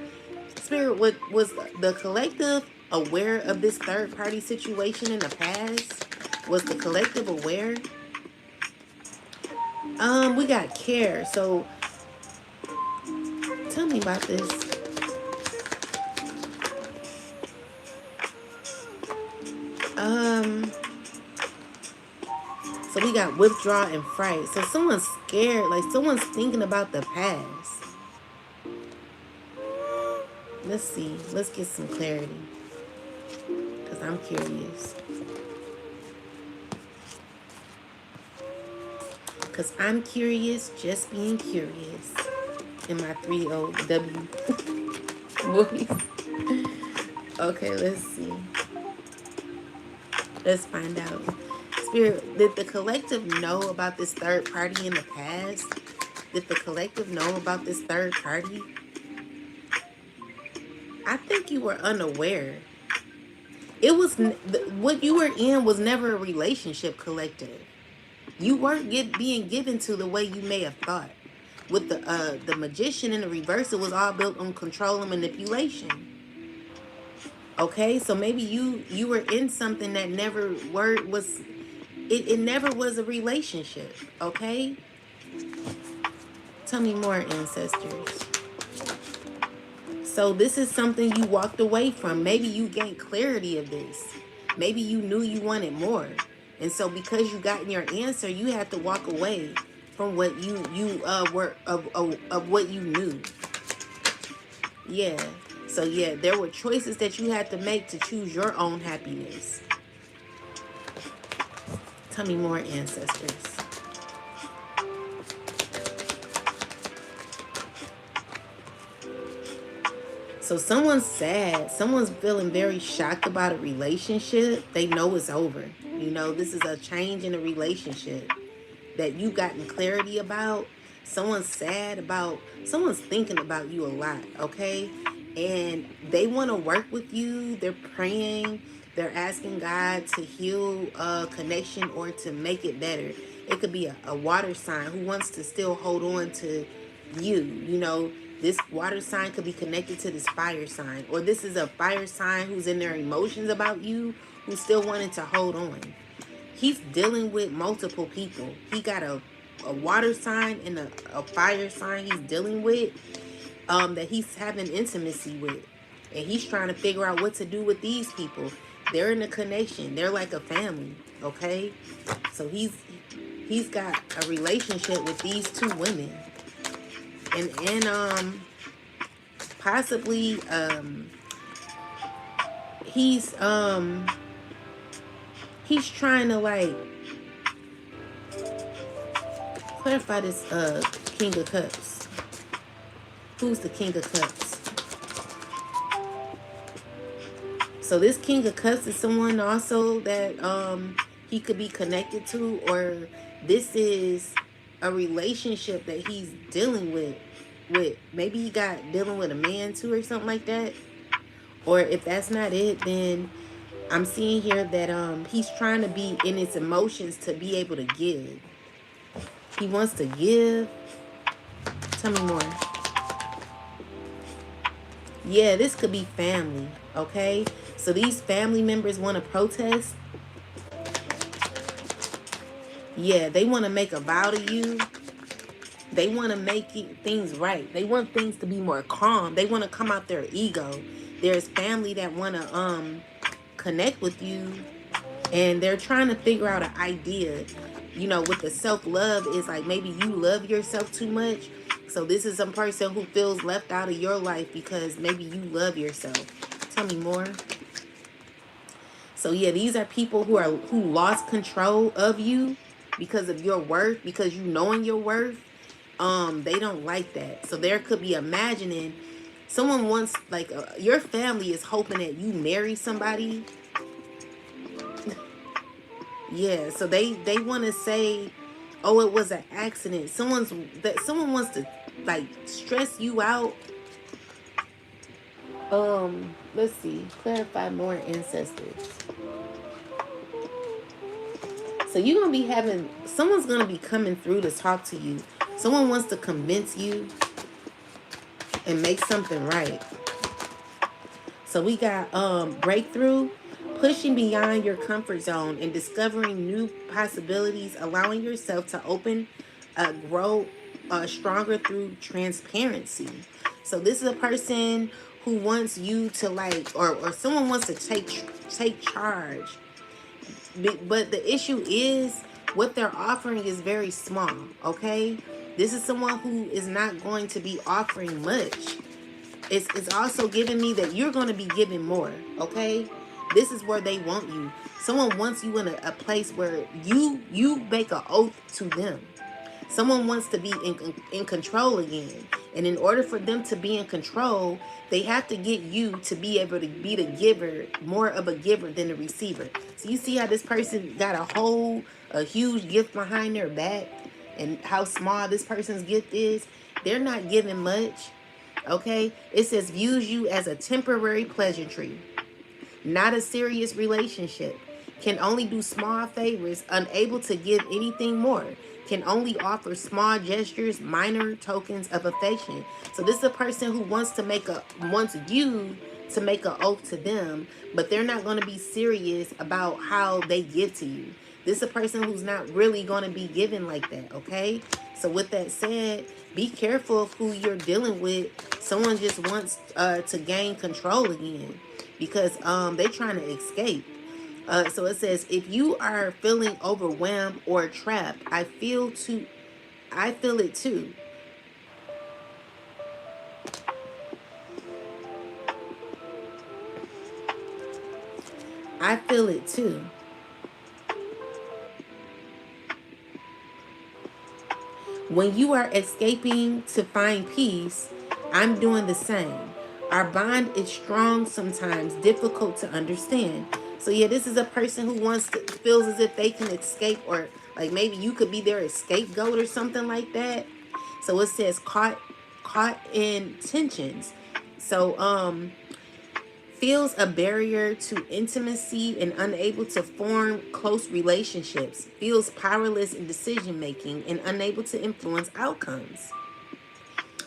Spirit, what was the collective aware of this third party situation in the past? Was the collective aware? We got care. So tell me about this. Um, so we got withdraw and fright. So someone's scared, like someone's thinking about the past. Let's see. Let's get some clarity. Because I'm curious. Because I'm curious, just being curious. In my 3OW voice. Okay, let's see. Let's find out. Spirit, did the collective know about this third party in the past? Did the collective know about this third party? I think you were unaware. It was what you were in was never a relationship collective. You weren't being given to the way you may have thought. With the magician in the reverse, it was all built on control and manipulation. Okay, so maybe you were in something that never word was it never was a relationship. Okay, tell me more, ancestors. So this is something you walked away from. Maybe you gained clarity of this. Maybe you knew you wanted more. And so because you got your answer, you had to walk away from what you were of what you knew. Yeah. So yeah, there were choices that you had to make to choose your own happiness. Tell me more, ancestors. So someone's sad. Someone's feeling very shocked about a relationship. They know it's over. You know, this is a change in a relationship that you gotten clarity about. Someone's sad about, someone's thinking about you a lot, okay? And they want to work with you. They're praying. They're asking God to heal a connection or to make it better. It could be a water sign who wants to still hold on to you. You know, this water sign could be connected to this fire sign. Or this is a fire sign who's in their emotions about you, who still wanted to hold on. He's dealing with multiple people. He got a water sign and a fire sign he's dealing with, that he's having intimacy with. And he's trying to figure out what to do with these people. They're in a connection. They're like a family, okay? So he's got a relationship with these two women. And possibly he's trying to like clarify this King of Cups. Who's the King of Cups? So this King of Cups is someone also that he could be connected to, or this is a relationship that he's dealing with maybe he got dealing with a man too or something like that. Or if that's not it, then I'm seeing here that he's trying to be in his emotions to be able to give. He wants to give. Tell me more. Yeah, this could be family, okay? So these family members want to protest. Yeah, they want to make a vow to you. They want to make things right. They want things to be more calm. They want to come out their ego. There's family that want to connect with you, and they're trying to figure out an idea. You know, with the self-love is like maybe you love yourself too much. So this is some person who feels left out of your life because maybe you love yourself. Tell me more. So yeah, these are people who lost control of you because of your worth, because you knowing your worth. They don't like that. So there could be imagining someone wants like your family is hoping that you marry somebody. Yeah, so they want to say, oh, it was an accident. Someone wants to like stress you out. Let's see. Clarify more, ancestors. So you're gonna be having someone's gonna be coming through to talk to you. Someone wants to convince you and make something right. So we got breakthrough, pushing beyond your comfort zone and discovering new possibilities, allowing yourself to grow stronger through transparency. So this is a person who wants you to like, or someone wants to take charge. But the issue is what they're offering is very small, okay? This is someone who is not going to be offering much. It's also giving me that you're going to be giving more, okay? This is where they want you. Someone wants you in a place where you make an oath to them. Someone wants to be in control again. And in order for them to be in control, they have to get you to be able to be the giver, more of a giver than the receiver. So you see how this person got a huge gift behind their back and how small this person's gift is. They're not giving much, okay? It says views you as a temporary pleasantry. not a serious relationship, can only do small favors, unable to give anything more, can only offer small gestures, minor tokens of affection. So this is a person who wants you to make an oath to them, but they're not going to be serious about how they give to you. This is a person who's not really going to be giving like that, okay? So with that said, be careful of who you're dealing with. Someone just wants to gain control again because they're trying to escape. So it says, if you are feeling overwhelmed or trapped, I feel it too. I feel it too. When you are escaping to find peace, I'm doing the same. Our bond is strong, sometimes difficult to understand. So yeah, this is a person who feels as if they can escape, or like maybe you could be their scapegoat or something like that. So it says caught in tensions. So feels a barrier to intimacy and unable to form close relationships, feels powerless in decision making and unable to influence outcomes,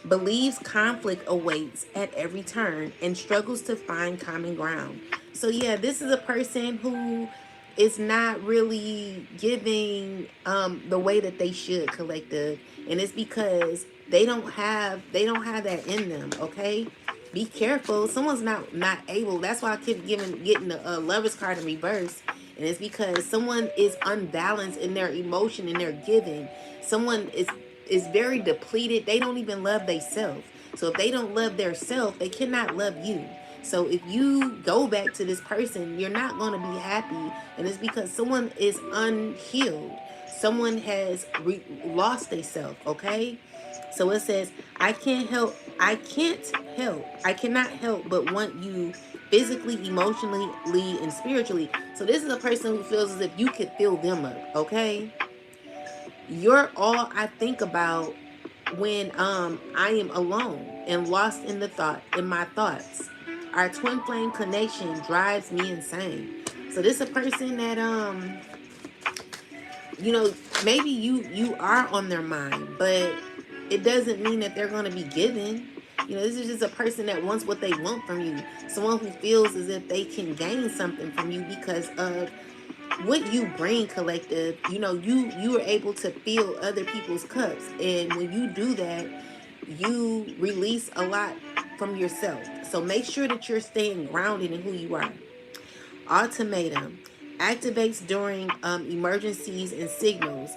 believes conflict awaits at every turn and struggles to find common ground. So yeah, this is a person who is not really giving the way that they should, collective, and it's because they don't have that in them, okay? Be careful. Someone's not able. That's why I keep getting the Lover's card in reverse, and it's because someone is unbalanced in their emotion and their giving. Someone is very depleted. They don't even love themselves. So if they don't love their self, they cannot love you. So if you go back to this person, you're not going to be happy, and it's because someone is unhealed. Someone has lost themselves, okay? So it says, I cannot help but want you physically, emotionally, and spiritually. So this is a person who feels as if you could fill them up, okay? You're all I think about when I am alone and lost in my thoughts. Our twin flame connection drives me insane. So this is a person that you know, maybe you are on their mind, but it doesn't mean that they're going to be given. You know, this is just a person that wants what they want from you. Someone who feels as if they can gain something from you because of what you bring, collective. You know, you are able to fill other people's cups, and when you do that, you release a lot from yourself. So make sure that you're staying grounded in who you are. Ultimatum activates during emergencies and signals.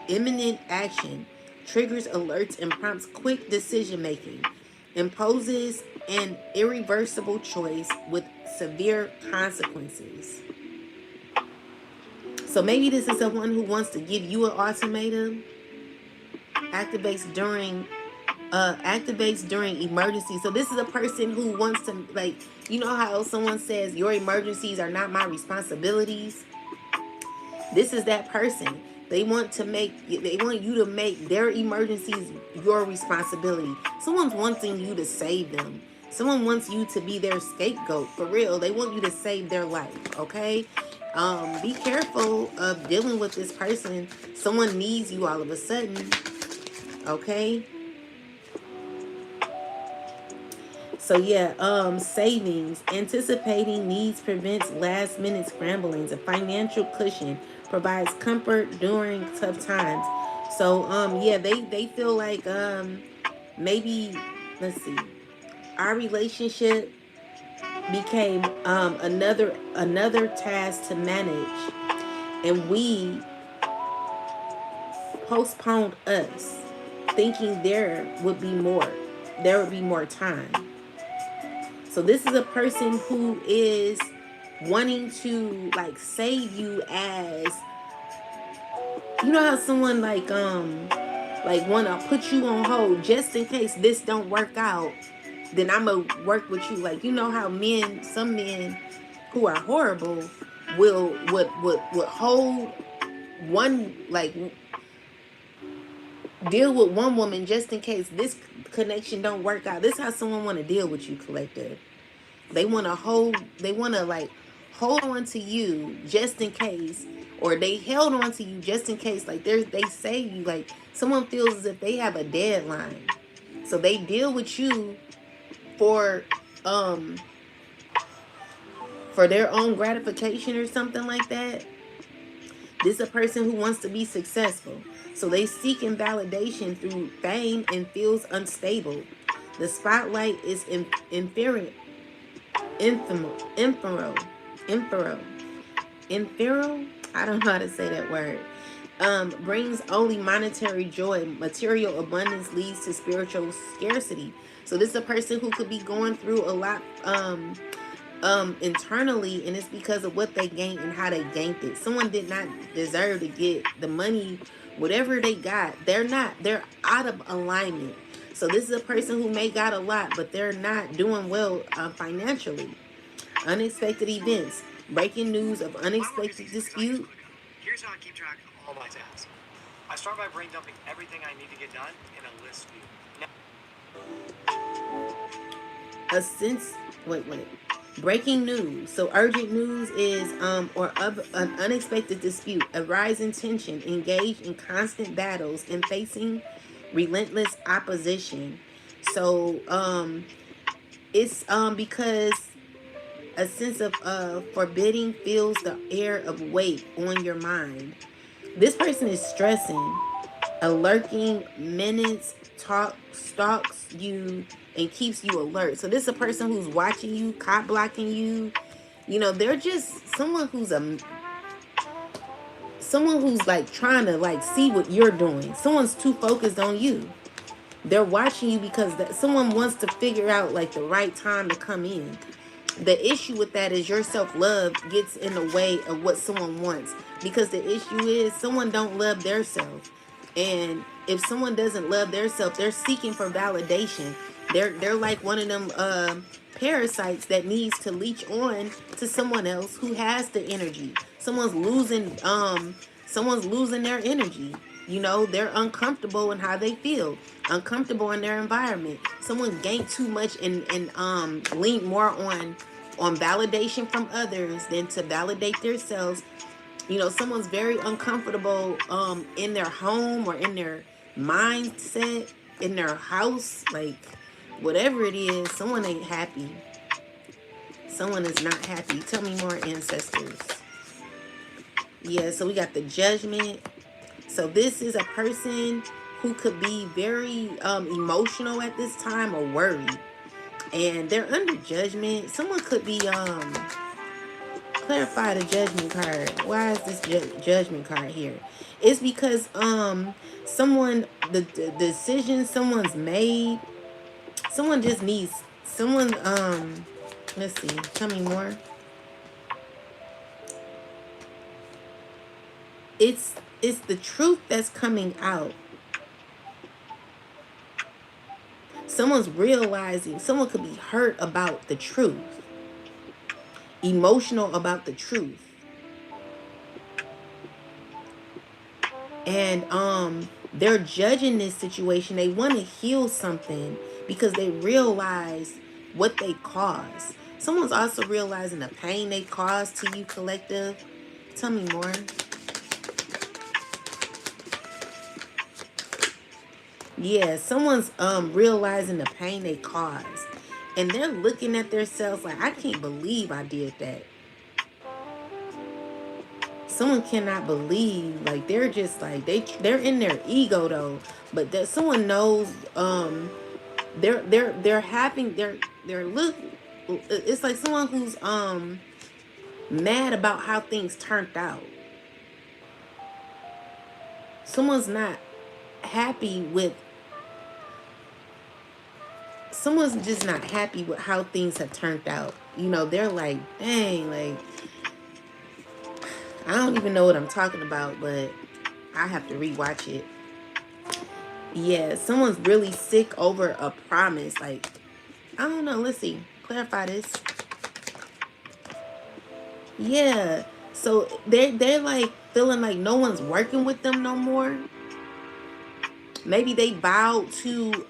Imminent action triggers alerts and prompts quick decision making. Imposes an irreversible choice with severe consequences. So maybe this is someone who wants to give you an ultimatum. Activates during emergency. So this is a person who wants to, like, you know how someone says your emergencies are not my responsibilities. This is that person. They want you to make their emergencies your responsibility. Someone's wanting you to save them. Someone wants you to be their scapegoat, for real. They want you to save their life, okay? Be careful of dealing with this person. Someone needs you all of a sudden, okay? So yeah, savings, anticipating needs prevents last minute scramblings. A financial cushion provides comfort during tough times. So yeah, they feel like maybe, let's see, our relationship became another task to manage, and we postponed us, thinking there would be more time. So this is a person who is wanting to like save you, as you know how someone like want to put you on hold just in case this don't work out, then I'm gonna work with you. Like, you know how some men who are horrible would hold one, like deal with one woman just in case this connection don't work out. This is how someone want to deal with you, collective. They want to like hold on to you just in case, or they held on to you just in case. Like they say you, like someone feels as if they have a deadline, so they deal with you for um for their own gratification or something like that. This is a person who wants to be successful, so they seek validation through fame and feels unstable. The spotlight is inferior, infernal, infernal, infernal. I don't know how to say that word. Brings only monetary joy. Material abundance leads to spiritual scarcity. So this is a person who could be going through a lot internally, and it's because of what they gained and how they gained it. Someone did not deserve to get the money, whatever they got. They're out of alignment. So this is a person who may got a lot, but they're not doing well financially. Unexpected events, breaking news of unexpected dispute. Here's how I keep track of all my tasks. I start by brain dumping everything I need to get done in a list view. A sense, wait. Breaking news. So urgent news is or of an unexpected dispute, a rising tension, engaged in constant battles and facing relentless opposition. So it's because a sense of forbidding fills the air of weight on your mind. This person is stressing. A lurking menace stalks you and keeps you alert. So this is a person who's watching you, cop blocking you. You know, they're just someone who's like trying to like see what you're doing. Someone's too focused on you. They're watching you because someone wants to figure out like the right time to come in. The issue with that is your self-love gets in the way of what someone wants, because the issue is someone don't love their self. And if someone doesn't love their self, they're seeking for validation. They're like one of them parasites that needs to leech on to someone else who has the energy. Someone's losing their energy. You know, they're uncomfortable in how they feel, uncomfortable in their environment. Someone gained too much and leaned more on validation from others than to validate themselves. You know, someone's very uncomfortable in their home or in their mindset, in their house, like whatever it is, someone ain't happy. Someone is not happy. Tell me more, ancestors. Yeah, so we got the judgment. So this is a person who could be very emotional at this time or worried. And they're under judgment. Someone could be clarify the judgment card. Why is this judgment card here? It's because someone the decision someone's made, someone just needs someone let's see, tell me more. It's the truth that's coming out. Someone's realizing, someone could be hurt about the truth, emotional about the truth. And they're judging this situation. They want to heal something because they realize what they caused. Someone's also realizing the pain they caused to you, collective. Tell me more. Yeah, someone's realizing the pain they caused. And they're looking at themselves like, I can't believe I did that. Someone cannot believe, like they're just like they're in their ego though, but that someone knows they're having they're look, it's like someone who's mad about how things turned out. Someone's not happy with someone's just not happy with how things have turned out. You know, they're like, dang, like I don't even know what I'm talking about, but I have to rewatch it. Yeah, someone's really sick over a promise. Like, I don't know. Let's see. Clarify this. Yeah. So they're like feeling like no one's working with them no more. Maybe they vowed to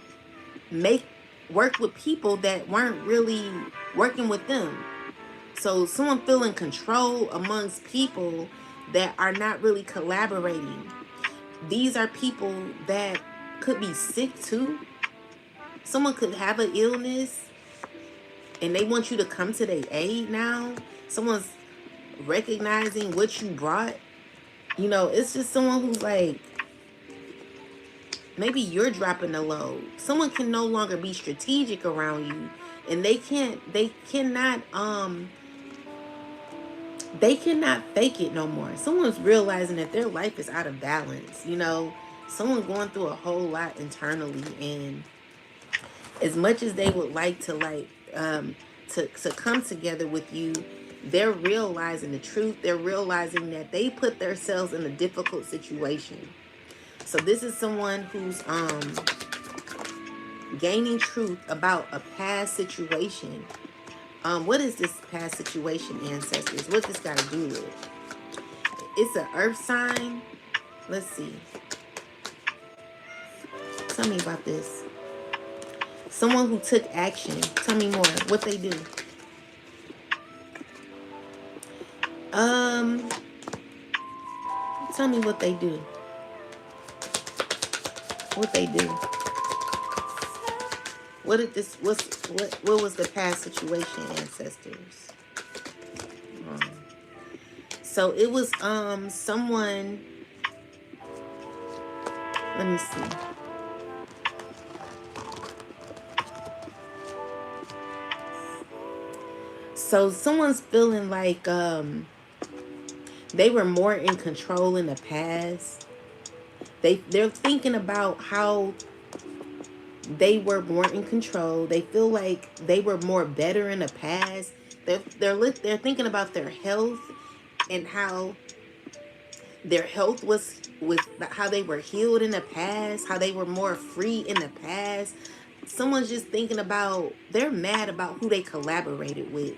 make work with people that weren't really working with them. So someone feeling control amongst people that are not really collaborating. These are people that could be sick too. Someone could have an illness and they want you to come to their aid now. Someone's recognizing what you brought. You know, it's just someone who's like, maybe you're dropping the load. Someone can no longer be strategic around you, and they cannot fake it no more. Someone's realizing that their life is out of balance. You know, someone going through a whole lot internally, and as much as they would like to to come together with you, they're realizing the truth. They're realizing that they put themselves in a difficult situation. So this is someone who's gaining truth about a past situation. What is this past situation, ancestors? What this got to do with? It's an earth sign. Let's see. Tell me about this. Someone who took action. Tell me more. What they do. Tell me what they do. What they do. What did this? What was the past situation, ancestors? So it was someone. Let me see. So someone's feeling like they were more in control in the past. They're thinking about how they were more in control. They feel like they were more better in the past. They're thinking about their health and how their health was with how they were healed in the past, how they were more free in the past. Someone's just thinking about, they're mad about who they collaborated with.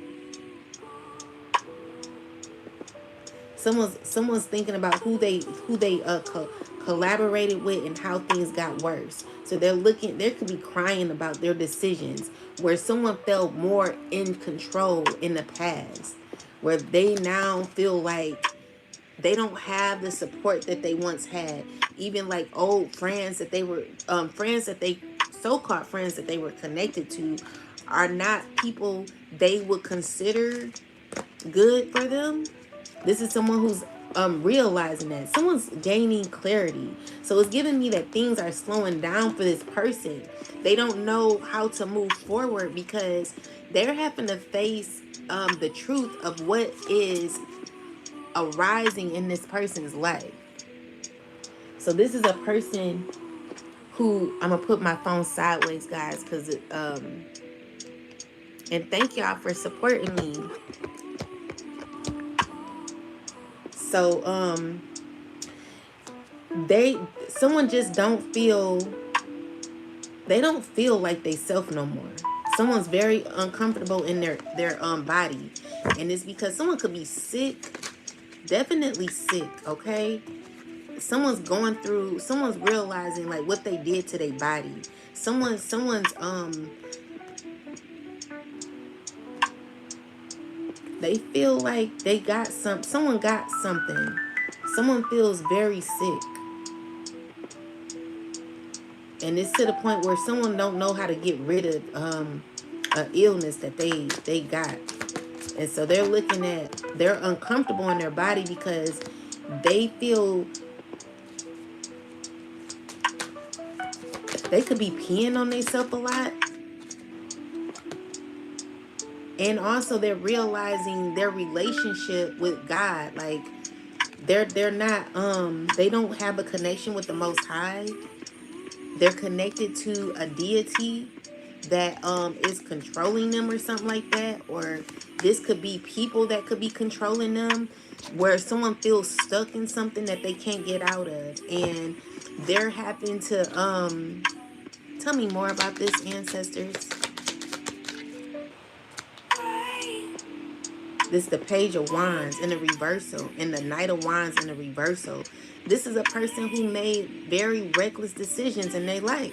Someone's thinking about who they collaborated with and how things got worse. So they could be crying about their decisions where someone felt more in control in the past, where they now feel like they don't have the support that they once had. Even like old friends that they were so-called friends that they were connected to are not people they would consider good for them. This is someone who's realizing that. Someone's gaining clarity. So it's giving me that things are slowing down for this person. They don't know how to move forward because they're having to face the truth of what is arising in this person's life. So this is a person who, I'm gonna put my phone sideways, guys, because and thank y'all for supporting me. So someone just don't feel like they self no more. Someone's very uncomfortable in their body, and it's because someone could be sick, definitely sick. Okay, someone's realizing like what they did to their body. Someone's they feel like someone got something. Someone feels very sick. And it's to the point where someone don't know how to get rid of an illness that they got. And so they're uncomfortable in their body because they feel they could be peeing on themselves a lot. And also they're realizing their relationship with God. Like they're not they don't have a connection with the Most High. They're connected to a deity that is controlling them or something like that. Or this could be people that could be controlling them, where someone feels stuck in something that they can't get out of, and they're having to tell me more about this, ancestors. This is the Page of Wands in the reversal, and the Knight of Wands in the reversal. This is a person who made very reckless decisions in their life.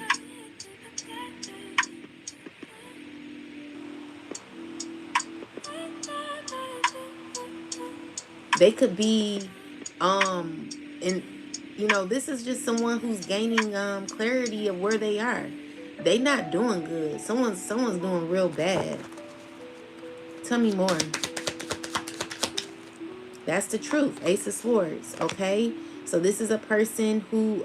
They could be and you know, this is just someone who's gaining clarity of where they are. They not doing good. Someone's doing real bad. Tell me more. That's the truth. Ace of Swords, okay? So this is a person who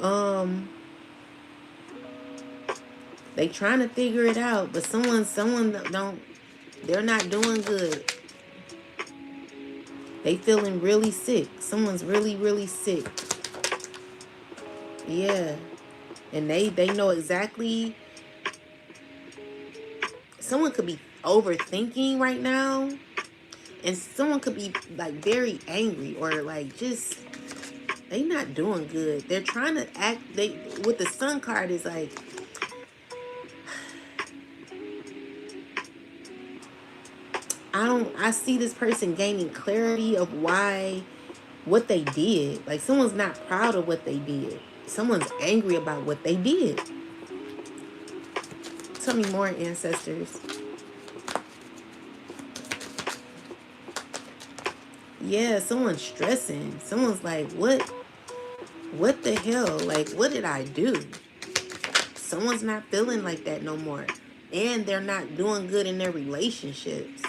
they trying to figure it out, but someone don't, they're not doing good. They feeling really sick. Someone's really sick. Yeah. And they know exactly. Someone could be overthinking right now, and someone could be like very angry, or like just they not doing good. They're trying to act, they with the Sun card is like, I see this person gaining clarity of why, what they did. Like someone's not proud of what they did. Someone's angry about what they did. Tell me more, ancestors. Yeah, someone's stressing. Someone's like, what the hell? Like, what did I do? Someone's not feeling like that no more. And they're not doing good in their relationships.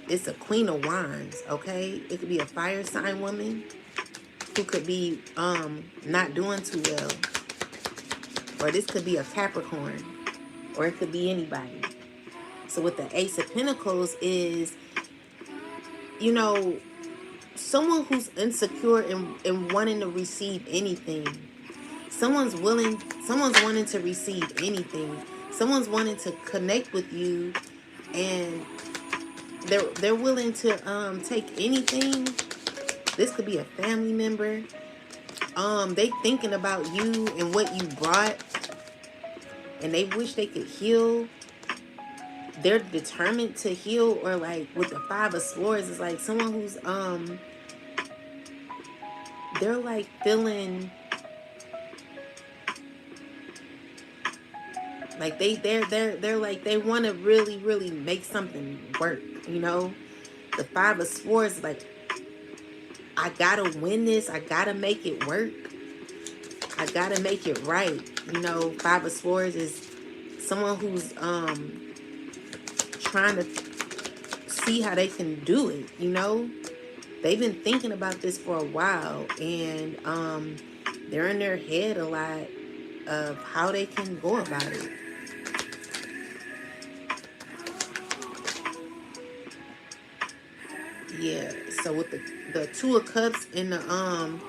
It's a Queen of Wands, okay? It could be a fire sign woman who could be not doing too well. Or this could be a Capricorn. Or it could be anybody. So with the Ace of Pentacles is, you know, someone who's insecure and wanting to receive anything. Someone's wanting to receive anything. Someone's wanting to connect with you, and they're willing to take anything. This could be a family member. They thinking about you and what you brought, and they wish they could heal. They're determined to heal. Or like with the Five of Swords, it's like someone who's they're like feeling like they're like they want to really make something work, you know. The Five of Swords is like, I gotta win this, I gotta make it work, I gotta make it right, you know. Five of Swords is someone who's trying to see how they can do it, you know. They've been thinking about this for a while, and they're in their head a lot of how they can go about it. Yeah, so with the Two of Cups and the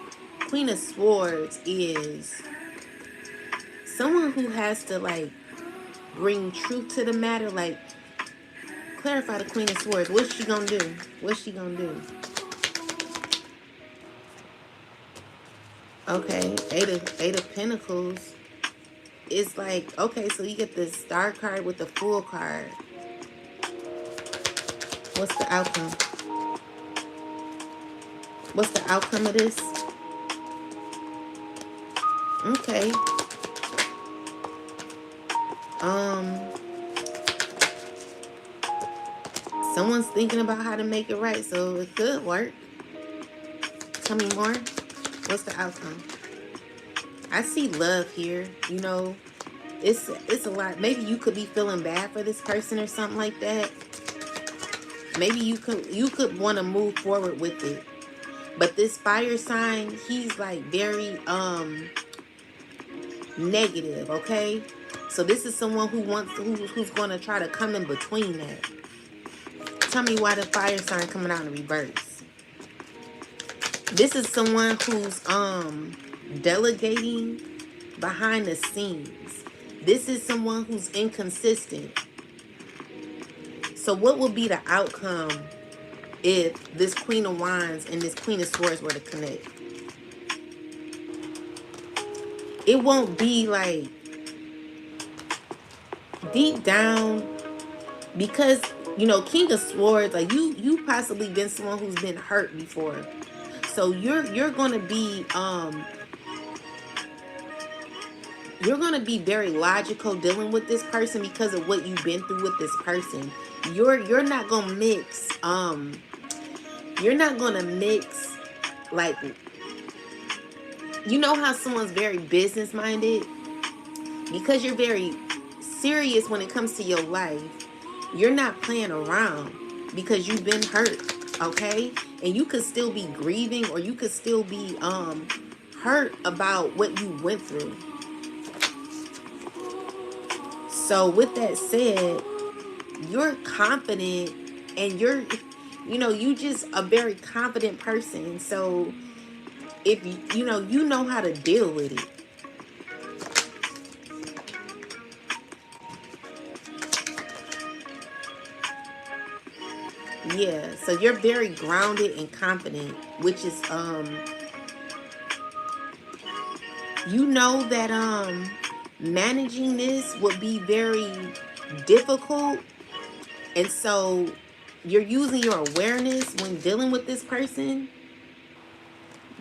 Queen of Swords is someone who has to like bring truth to the matter, like clarify the Queen of Swords. What's she gonna do? What's she gonna do? Okay, Eight of Pentacles. It's like, okay, so you get the Star card with the Fool card. What's the outcome? What's the outcome of this? Okay. Someone's thinking about how to make it right, so it could work. Tell me more. What's the outcome? I see love here, you know. It's a lot. Maybe you could be feeling bad for this person or something like that. Maybe you could want to move forward with it. But this fire sign, he's like very negative, okay? So this is someone who's going to try to come in between that. Tell me why the fire sign coming out in reverse. This is someone who's delegating behind the scenes. This is someone who's inconsistent. So what would be the outcome if this Queen of Wands and this Queen of Swords were to connect? It won't be like deep down, because you know, King of Swords, like you possibly been someone who's been hurt before. So you're gonna be very logical dealing with this person because of what you've been through with this person. You're not gonna mix You're not going to mix, like, you know how someone's very business minded? Because you're very serious when it comes to your life, you're not playing around because you've been hurt, okay? And you could still be grieving, or you could still be hurt about what you went through. So with that said, you're confident, and you just a very confident person. So if you know how to deal with it. Yeah, so you're very grounded and confident, which is you know that managing this would be very difficult. And so you're using your awareness when dealing with this person.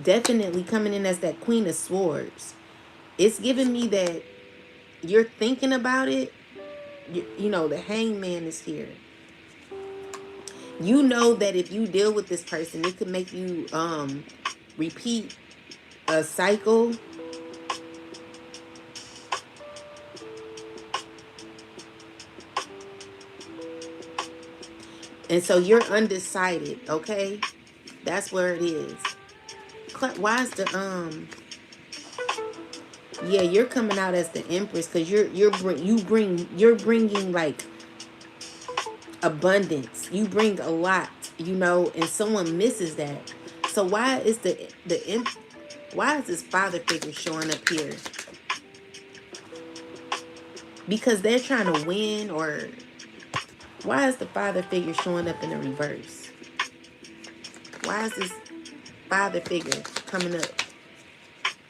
Definitely coming in as that Queen of Swords. It's giving me that you're thinking about it. You know, the Hangman is here. You know that if you deal with this person, it could make you repeat a cycle. And so you're undecided, okay? That's where it is. Why is the yeah, you're coming out as the Empress, because you're bringing like abundance. You bring a lot, and someone misses that. So why is why is this father figure showing up here? Because they're trying to win, or why is the father figure showing up in the reverse? Why is this father figure coming up?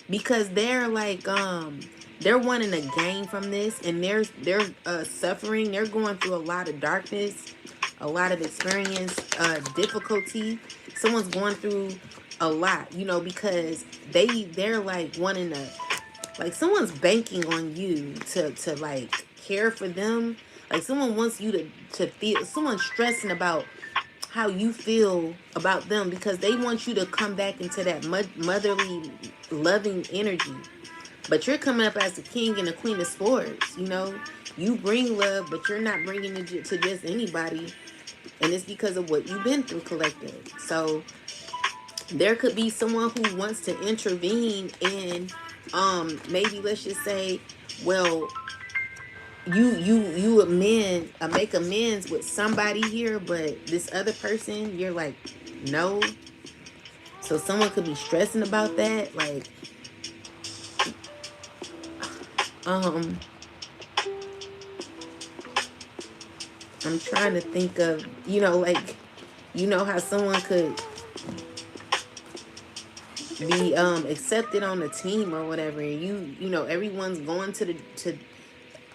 Because they're like they're wanting to gain from this, and they're suffering. They're going through a lot of darkness, a lot of experience, difficulty. Someone's going through a lot, because they're like wanting to, like, someone's banking on you to like care for them. Like, someone wants you to feel, someone's stressing about how you feel about them, because they want you to come back into that motherly, loving energy. But you're coming up as the King and the Queen of Swords. You bring love, but you're not bringing it to just anybody, and it's because of what you've been through, collective. So there could be someone who wants to intervene, and maybe, let's just say, well, you make amends with somebody here, but this other person, you're like, no. So someone could be stressing about that, like, um I'm trying to think of, like, how someone could be accepted on a team or whatever, and everyone's going to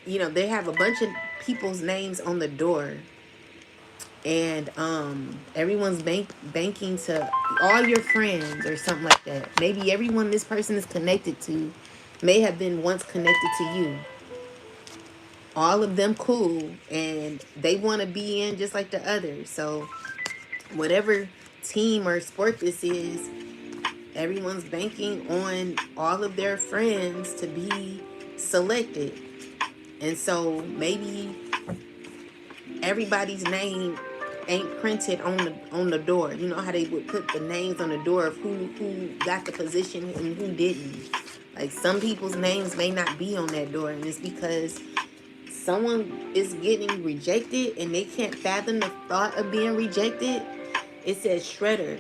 they have a bunch of people's names on the door, and everyone's banking to all your friends or something like that. Maybe everyone this person is connected to may have been once connected to you. All of them cool, and they want to be in just like the others. So whatever team or sport this is, everyone's banking on all of their friends to be selected. And so maybe everybody's name ain't printed on the door. You know how they would put the names on the door of who got the position and who didn't. Like, some people's names may not be on that door, and it's because someone is getting rejected and they can't fathom the thought of being rejected. It says, Shredder,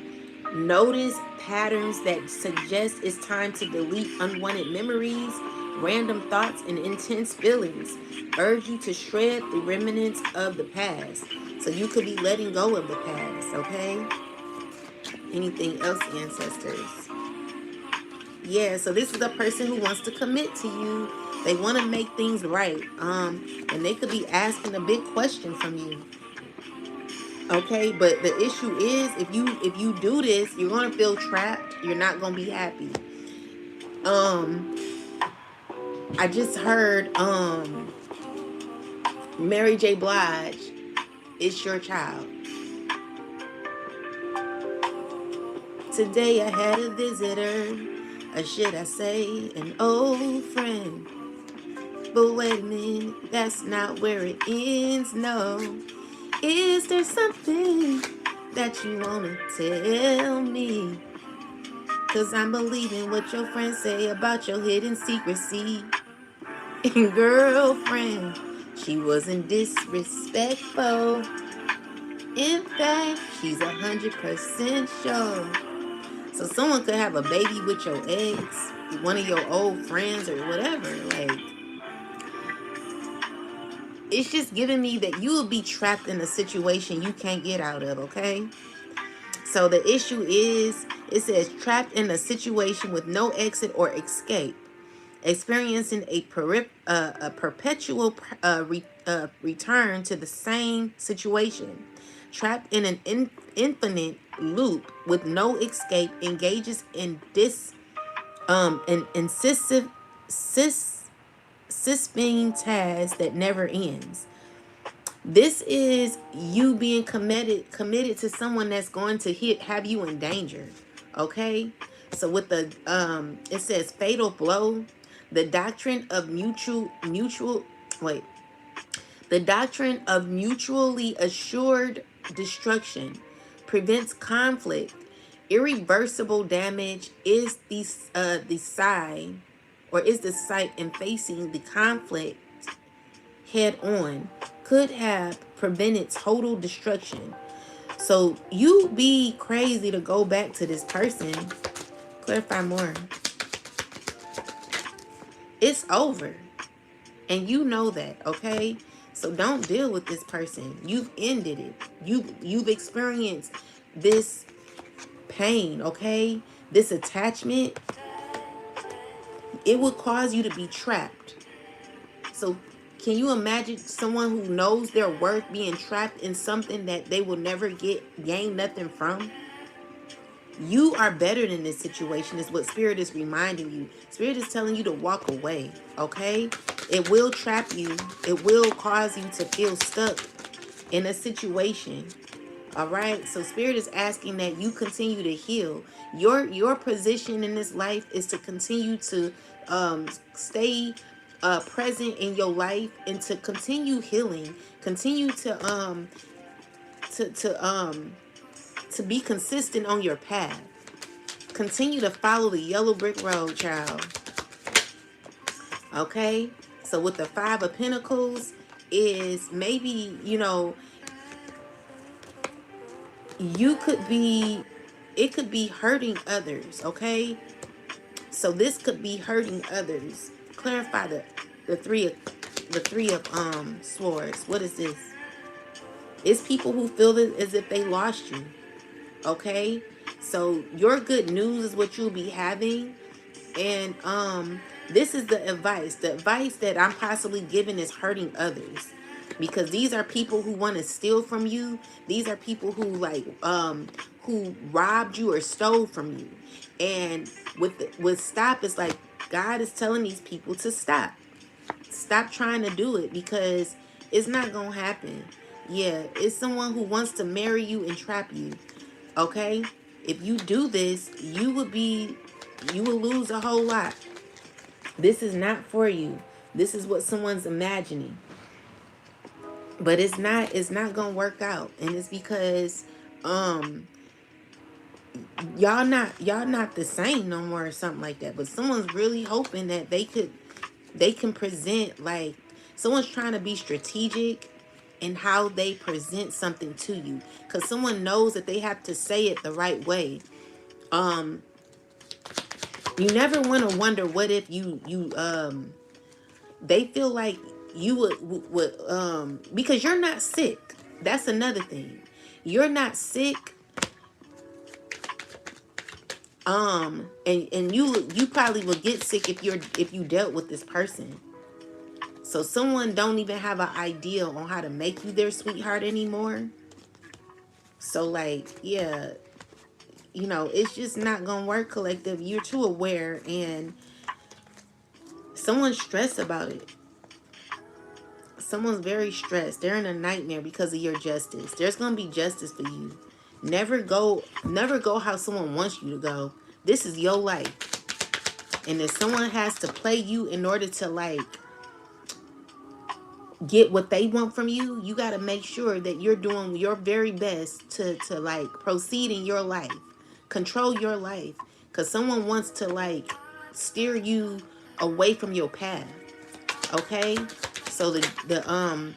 notice patterns that suggest it's time to delete unwanted memories, random thoughts, and intense feelings. Urge you to shred the remnants of the past. So you could be letting go of the past, okay? Anything else, ancestors? Yeah, so this is a person who wants to commit to you. They want to make things right. And they could be asking a big question from you. Okay, but the issue is, if you do this, you're gonna feel trapped. You're not gonna be happy. I just heard Mary J. Blige, it's your child. Today I had a visitor, or should I say an old friend. But wait a minute, that's not where it ends, no. Is there something that you wanna tell me? Cause I'm believing what your friends say about your hidden secrecy. And girlfriend, she wasn't disrespectful. In fact, she's 100% sure. So someone could have a baby with your ex, one of your old friends or whatever. Like, it's just giving me that you will be trapped in a situation you can't get out of, okay? So the issue is, it says trapped in a situation with no exit or escape, experiencing a perpetual return to the same situation, trapped in an infinite loop with no escape, engages in an incisive being task that never ends. This is you being committed to someone that's going to have you in danger. Okay? So with the it says fatal blow, the doctrine of wait, the doctrine of mutually assured destruction prevents conflict. Irreversible damage is the sign, or is the sight in facing the conflict head on could have prevented total destruction. So you be crazy to go back to this person. Clarify more. It's over. And you know that, okay? So don't deal with this person. You've ended it. You've experienced this pain, okay? This attachment, it will cause you to be trapped. So can you imagine someone who knows their worth being trapped in something that they will never gain nothing from? You are better than this situation is what Spirit is reminding you. Spirit is telling you to walk away, okay? It will trap you. It will cause you to feel stuck in a situation. All right? So Spirit is asking that you continue to heal. Your position in this life is to continue to stay present in your life and to continue healing. Continue to be consistent on your path. Continue to follow the yellow brick road, child. Okay? So with the Five of Pentacles is maybe, you could be, it could be hurting others, okay? So this could be hurting others. Clarify the three of swords. What is this? It's people who feel as if they lost you. Okay? So your good news is what you'll be having. And this is the advice. The advice that I'm possibly giving is hurting others. Because these are people who want to steal from you. These are people who who robbed you or stole from you. And with stop, it's like God is telling these people to stop. Stop trying to do it because it's not going to happen. Yeah, it's someone who wants to marry you and trap you. Okay? If you do this, you will lose a whole lot. This is not for you. This is what someone's imagining. But it's not going to work out. And it's because y'all not the same no more or something like that. But someone's really hoping that they can present, like, someone's trying to be strategic in how they present something to you, because someone knows that they have to say it the right way. You never want to wonder what if they feel like you would because you're not sick. That's another thing. You're not sick. And you probably will get sick if you dealt with this person. So someone don't even have an idea on how to make you their sweetheart anymore. So like, yeah, it's just not gonna work, collective. You're too aware, and someone's stressed about it. Someone's very stressed. They're in a nightmare because of your justice. There's gonna be justice for you. Never go how someone wants you to go. This is your life. And if someone has to play you in order to like get what they want from you, you got to make sure that you're doing your very best to like proceed in your life, control your life, because someone wants to like steer you away from your path. Okay, so the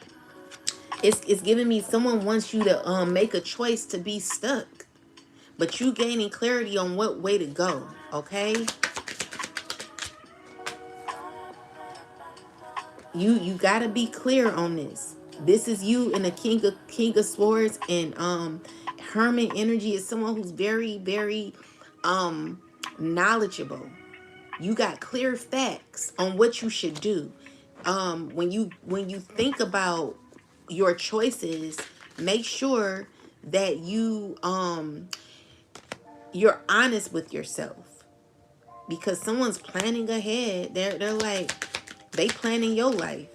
it's giving me someone wants you to make a choice to be stuck, but you gaining clarity on what way to go. Okay, you gotta be clear on this. This is you in the king of swords, and hermit energy is someone who's very very knowledgeable. You got clear facts on what you should do. When you think about your choices, make sure that you're honest with yourself, because someone's planning ahead. They're like they planning your life.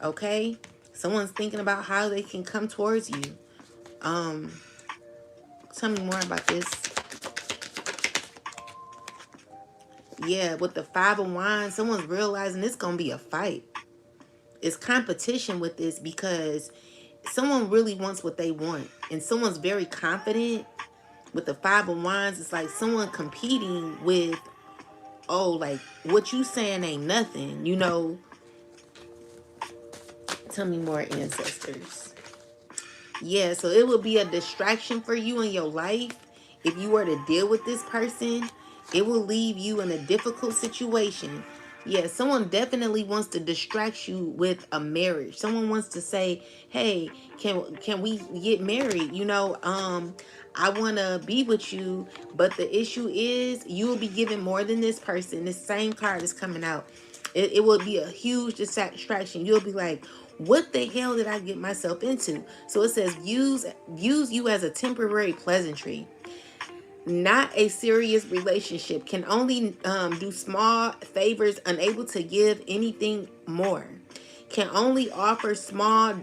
Okay, someone's thinking about how they can come towards you. um Tell me more about this. Yeah, with the Five of Wands, someone's realizing it's gonna be a fight. It's competition with this, because someone really wants what they want, and someone's very confident. With the Five of Wands, it's like someone competing with, oh, like what you saying ain't nothing, Tell me more, ancestors. Yeah, so it would be a distraction for you in your life. If you were to deal with this person, it will leave you in a difficult situation. Yeah, someone definitely wants to distract you with a marriage. Someone wants to say, "Hey, can we get married? I want to be with you." But the issue is, you will be given more than this person. This same card is coming out. It will be a huge distraction. You'll be like, what the hell did I get myself into? So it says use you as a temporary pleasantry, not a serious relationship. Can only do small favors, unable to give anything more. Can only offer small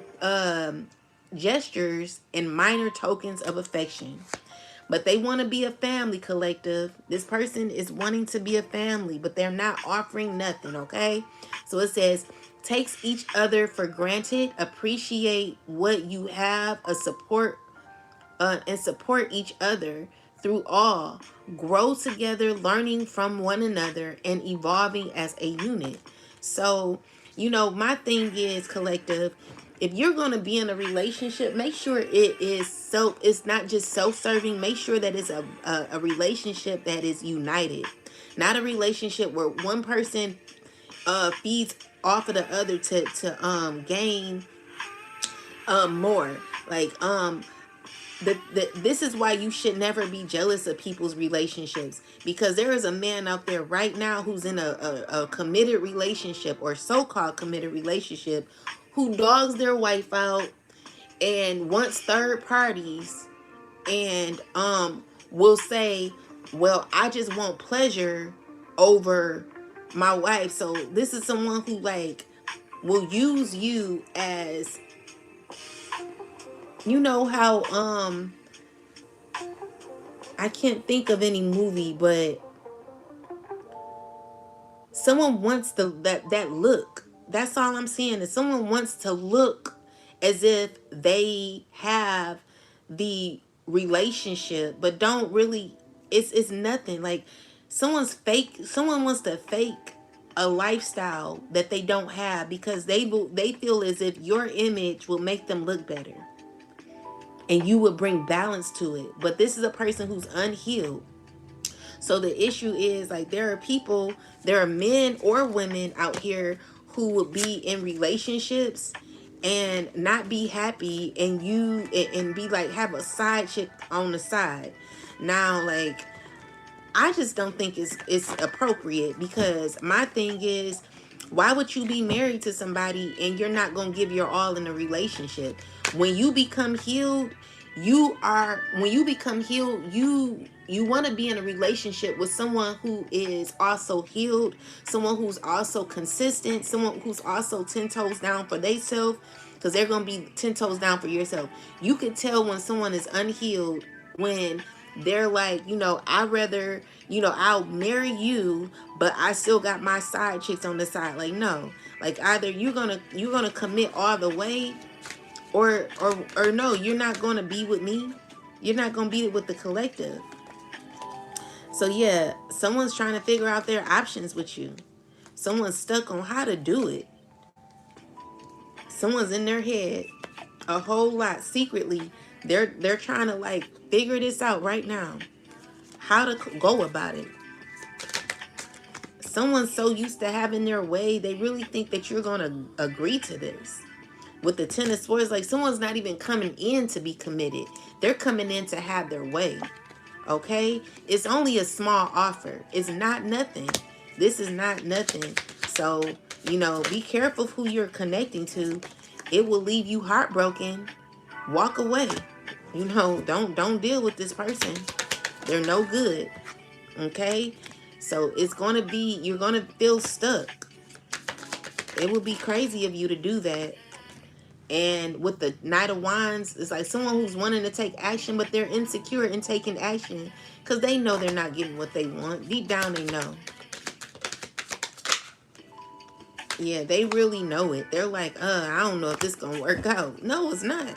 gestures and minor tokens of affection. But they want to be a family, collective. This person is wanting to be a family, but they're not offering nothing, okay? So it says, takes each other for granted, appreciate what you have, and support each other through all. Grow together, learning from one another and evolving as a unit. So, my thing is, collective, if you're going to be in a relationship, make sure it's not just self-serving. Make sure that it's a relationship that is united, not a relationship where one person feeds off of the other to gain more. Like this is why you should never be jealous of people's relationships, because there is a man out there right now who's in a committed relationship, or so-called committed relationship, who dogs their wife out and wants third parties, and will say, well, I just want pleasure over my wife. So this is someone who like will use you as, how I can't think of any movie, but someone wants that look. That's all I'm saying, is someone wants to look as if they have the relationship, but don't really. It's nothing. Like someone wants to fake a lifestyle that they don't have, because they feel as if your image will make them look better, and you would bring balance to it. But this is a person who's unhealed. So the issue is, like, there are men or women out here who would be in relationships and not be happy, and be like, have a side chick on the side. Now, like, I just don't think it's appropriate, because my thing is, why would you be married to somebody and you're not going to give your all in a relationship? When you become healed, you want to be in a relationship with someone who is also healed, someone who's also consistent, someone who's also 10 toes down for themselves, because they're going to be 10 toes down for yourself. You could tell when someone is unhealed when they're like, I'd rather, I'll marry you, but I still got my side chicks on the side. Like, no. Like, either you're gonna commit all the way, or no, you're not gonna be with me. You're not gonna be with the collective. So yeah, someone's trying to figure out their options with you. Someone's stuck on how to do it. Someone's in their head a whole lot secretly. They're trying to like figure this out right now. How to go about it. Someone's so used to having their way, they really think that you're going to agree to this. With the Ten of Swords, like someone's not even coming in to be committed. They're coming in to have their way. Okay? It's only a small offer. It's not nothing. This is not nothing. So, be careful who you're connecting to. It will leave you heartbroken. Walk away. Don't deal with this person. They're no good. Okay? So it's going to be, you're going to feel stuck. It would be crazy of you to do that. And with the Knight of Wands, it's like someone who's wanting to take action, but they're insecure in taking action because they know they're not getting what they want. Deep down, they know. Yeah, they really know it. They're like, I don't know if this going to work out. No, it's not.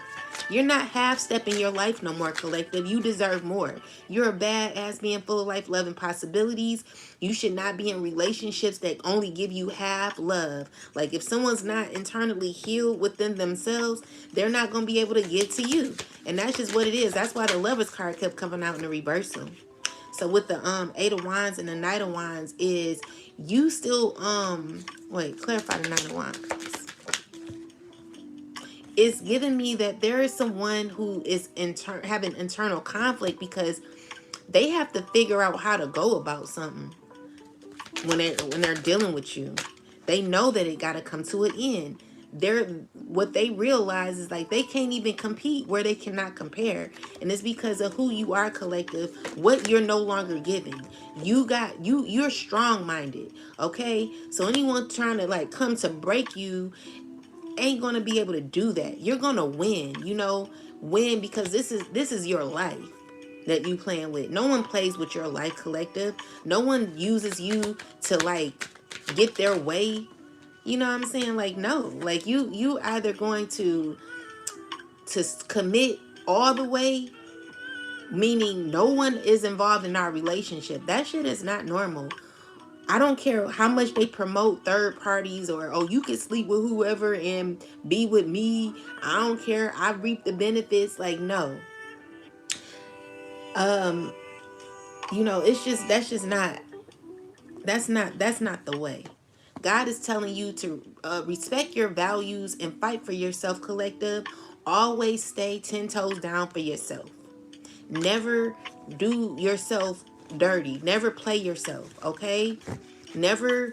You're not half-stepping your life no more, collective. You deserve more. You're a badass being full of life, love, and possibilities. You should not be in relationships that only give you half love. Like, if someone's not internally healed within themselves, they're not going to be able to get to you. And that's just what it is. That's why the Lovers card kept coming out in the reversal. So with the Eight of Wands and the Knight of Wands is you still, wait, clarify the Knight of Wands. It's giving me that there is someone who is having internal conflict because they have to figure out how to go about something when they're dealing with you. They know that it got to come to an end. What they realize is like they can't even compete where they cannot compare, and it's because of who you are, collective. What you're no longer giving. You're strong-minded. Okay, so anyone trying to like come to break you ain't gonna be able to do that. You're gonna win, win because this is your life that you playing with. No one plays with your life, collective. No one uses you to like get their way. You know what I'm saying? Like, no, like you either going to commit all the way, meaning no one is involved in our relationship. That shit is not normal. I don't care how much they promote third parties or, oh, you can sleep with whoever and be with me. I don't care. I reap the benefits. Like, no. It's just, that's not the way. God is telling you to respect your values and fight for yourself, collective. Always stay 10 toes down for yourself. Never do yourself dirty. Never play yourself, okay? Never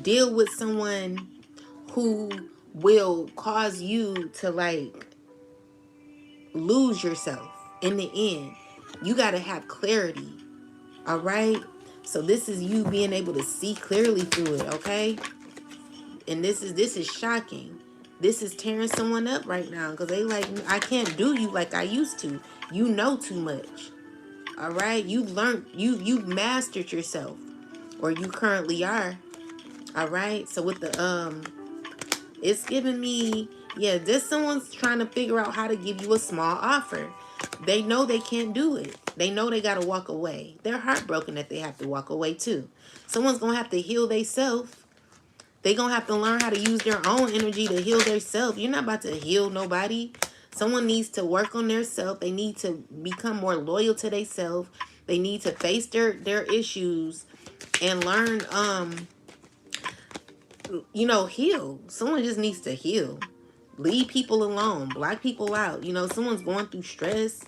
deal with someone who will cause you to like lose yourself in the end. You got to have clarity. All right? So this is you being able to see clearly through it, okay? And this is shocking. This is tearing someone up right now because they like, I can't do you like I used to. You know too much. All right? You've learned, you've mastered yourself, or you currently are. All right? So with the it's giving me, yeah, this someone's trying to figure out how to give you a small offer. They know they can't do it. They know they got to walk away. They're heartbroken that they have to walk away too. Someone's going to have to heal themselves. They're going to have to learn how to use their own energy to heal themselves. You're not about to heal nobody. Someone needs to work on their self. They need to become more loyal to themselves. They need to face their issues and learn, heal. Someone just needs to heal. Leave people alone. Block people out. Someone's going through stress.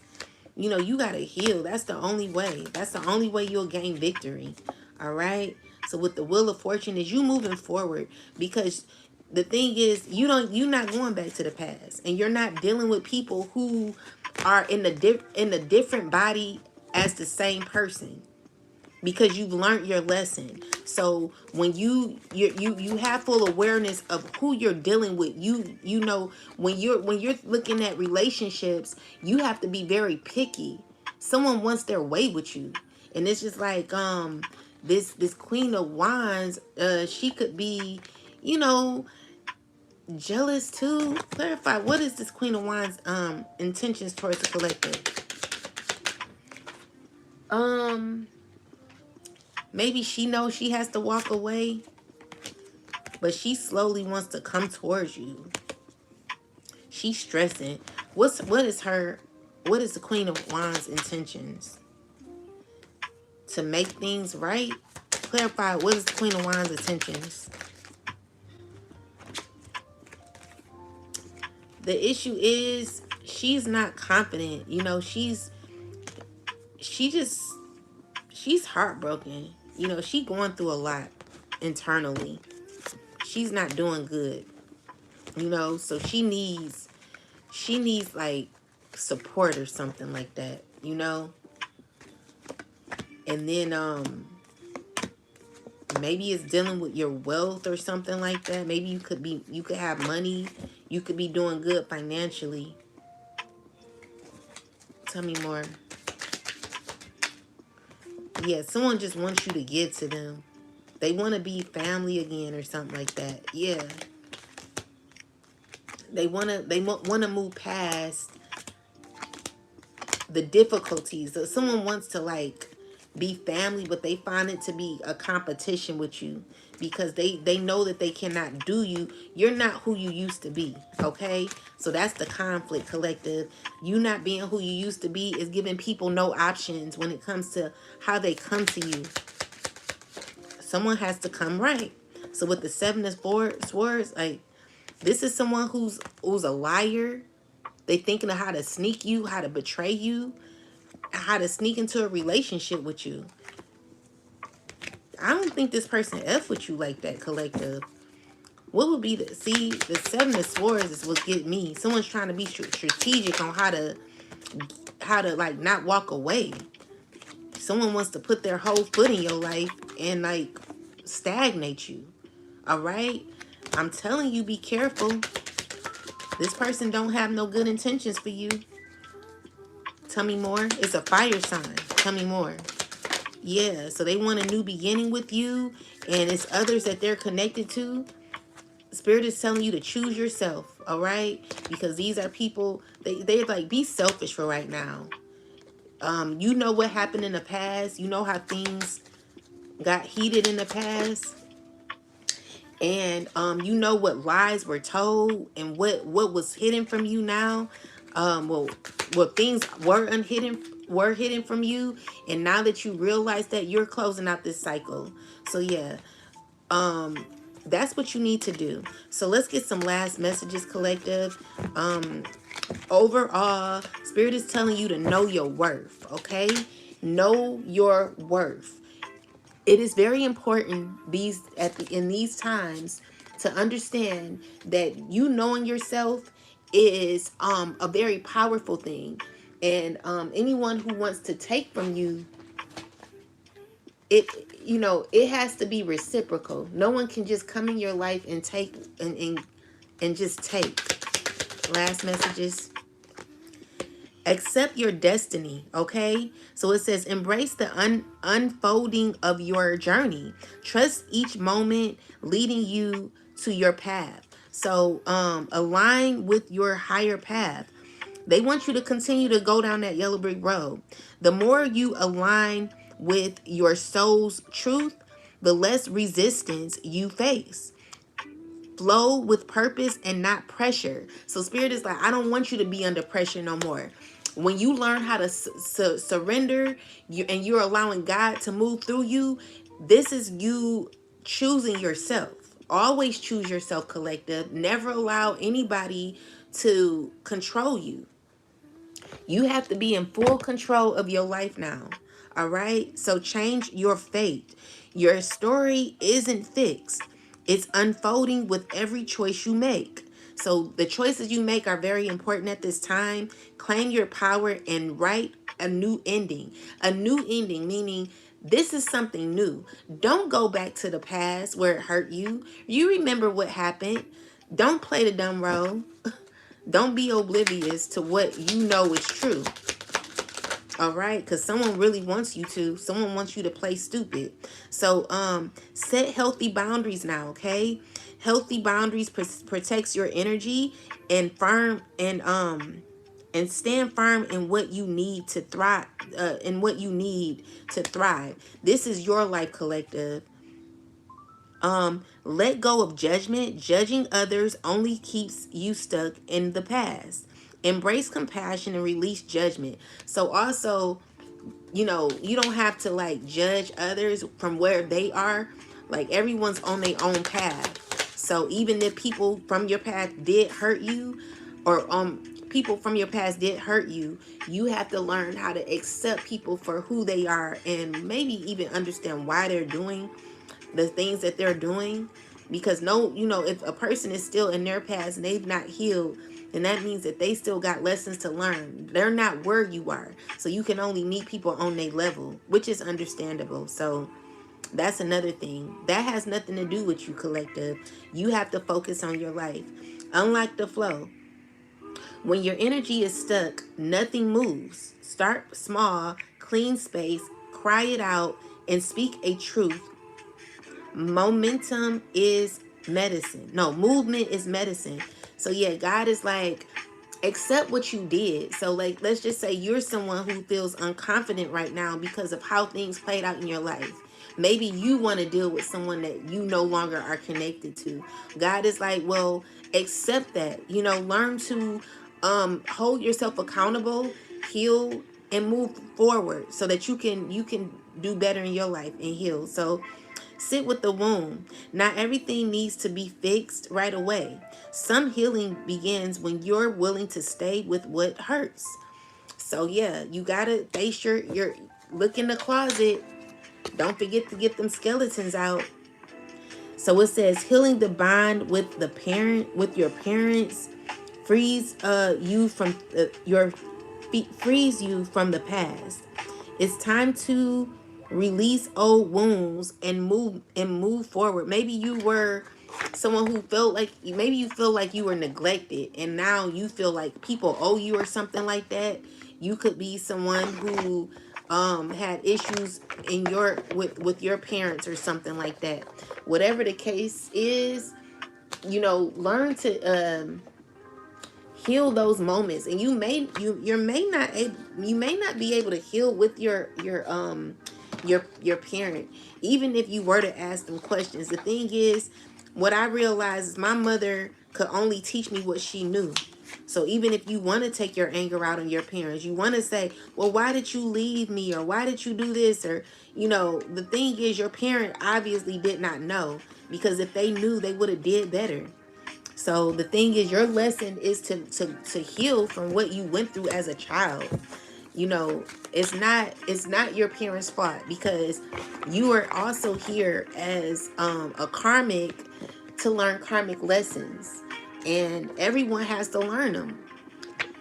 You got to heal. That's the only way. That's the only way you'll gain victory. All right? So with the Wheel of Fortune is you moving forward, because the thing is you're not going back to the past, and you're not dealing with people who are in the different body as the same person. because you've learned your lesson. So when you have full awareness of who you're dealing with, you know, when you're looking at relationships, you have to be very picky. Someone wants their way with you, and it's just like this Queen of Wands, she could be, you know, jealous too. Clarify, what is this Queen of Wands intentions towards the collective? um Maybe she knows she has to walk away, but she slowly wants to come towards you. She's stressing. What is the Queen of Wands intentions? To make things right? Clarify, what is the Queen of Wands intentions? The issue is she's not confident. You know, she just she's heartbroken. You know, she going through a lot internally. She's not doing good. You know, so she needs like support or something like that, you know. And then maybe it's dealing with your wealth or something like that. Maybe you could have money, you could be doing good financially. Tell me more. Yeah, someone just wants you to give to them. They want to be family again or something like that. Yeah, they want to move past the difficulties. So someone wants to like be family, but they find it to be a competition with you because they know that they cannot do you. You're not who you used to be. Okay, so that's the conflict, collective. You not being who you used to be is giving people no options when it comes to how they come to you. Someone has to come right. So with the seven of swords, like, this is someone who's a liar. They thinking of how to sneak you, how to betray you, how to sneak into a relationship with you. I don't think this person F with you like that, collective. What would be the seven of swords is what get me. Someone's trying to be strategic on how to like not walk away. Someone wants to put their whole foot in your life and like stagnate you. All right? I'm telling you, be careful. This person don't have no good intentions for you. Tell me more. It's a fire sign. Tell me more. Yeah, so they want a new beginning with you, and it's others that they're connected to. Spirit is telling you to choose yourself, all right? Because these are people, they're like, be selfish for right now. You know what happened in the past. You know how things got heated in the past. And you know what lies were told and what was hidden from you now. Well, things were hidden from you, and now that you realize that, you're closing out this cycle. So yeah, that's what you need to do. So let's get some last messages, collective. Overall, Spirit is telling you to know your worth. Okay, know your worth. It is very important in these times to understand that you knowing yourself is a very powerful thing, and anyone who wants to take from you, it it has to be reciprocal. No one can just come in your life and take and just take. Last messages. Accept your destiny, okay? So it says, embrace the unfolding of your journey. Trust each moment leading you to your path. So align with your higher path. They want you to continue to go down that yellow brick road. The more you align with your soul's truth, the less resistance you face. Flow with purpose and not pressure. So Spirit is like, I don't want you to be under pressure no more. When you learn how to surrender, and you're allowing God to move through you, this is you choosing yourself. Always choose yourself, collective. Never allow anybody to control you. You have to be in full control of your life now. All right? So change your fate. Your story isn't fixed. It's unfolding with every choice you make. So the choices you make are very important at this time. Claim your power and write a new ending. A new ending, meaning This is something new. Don't go back to the past where it hurt you. You remember what happened. Don't play the dumb role. Don't be oblivious to what you know is true. All right, because someone really wants you to. Someone wants you to play stupid. So set healthy boundaries now, okay? Healthy boundaries protects your energy and firm and stand firm in what you need to thrive, in what you need to thrive. This is your life, collective. Let go of judgment. Judging others only keeps you stuck in the past. Embrace compassion and release judgment. So also, you don't have to like judge others from where they are. Like everyone's on their own path. So even if people from your past did hurt you, or people from your past did hurt you, you have to learn how to accept people for who they are, and maybe even understand why they're doing the things that they're doing. Because no, if a person is still in their past and they've not healed, then that means that they still got lessons to learn. They're not where you are, so you can only meet people on their level, which is understandable. So that's another thing that has nothing to do with you, collective. You have to focus on your life. Unlock the flow. When your energy is stuck, nothing moves. Start small, clean space, cry it out, and speak a truth. Momentum is medicine. No, movement is medicine. So yeah, God is like, accept what you did. So like, let's just say you're someone who feels unconfident right now because of how things played out in your life. Maybe you want to deal with someone that you no longer are connected to. God is like, well, accept that. Learn to hold yourself accountable, heal, and move forward so that you can do better in your life and heal. So sit with the wound. Not everything needs to be fixed right away. Some healing begins when you're willing to stay with what hurts. So yeah, you gotta face your look in the closet. Don't forget to get them skeletons out. So it says healing the bond with with your parents, frees you from your frees you from the past. It's time to release old wounds and move forward. Maybe you were someone who felt like, maybe you feel like you were neglected and now you feel like people owe you or something like that. You could be someone who had issues in your with your parents or something like that. Whatever the case is, learn to heal those moments. And you may not be able to heal with your parent, even if you were to ask them questions. The thing is, what I realized is my mother could only teach me what she knew. So even if you want to take your anger out on your parents, you want to say, well, why did you leave me, or why did you do this, or the thing is, your parent obviously did not know, because if they knew, they would have did better. So the thing is, your lesson is to heal from what you went through as a child. It's not your parents' fault, because you are also here as a karmic to learn karmic lessons, and everyone has to learn them.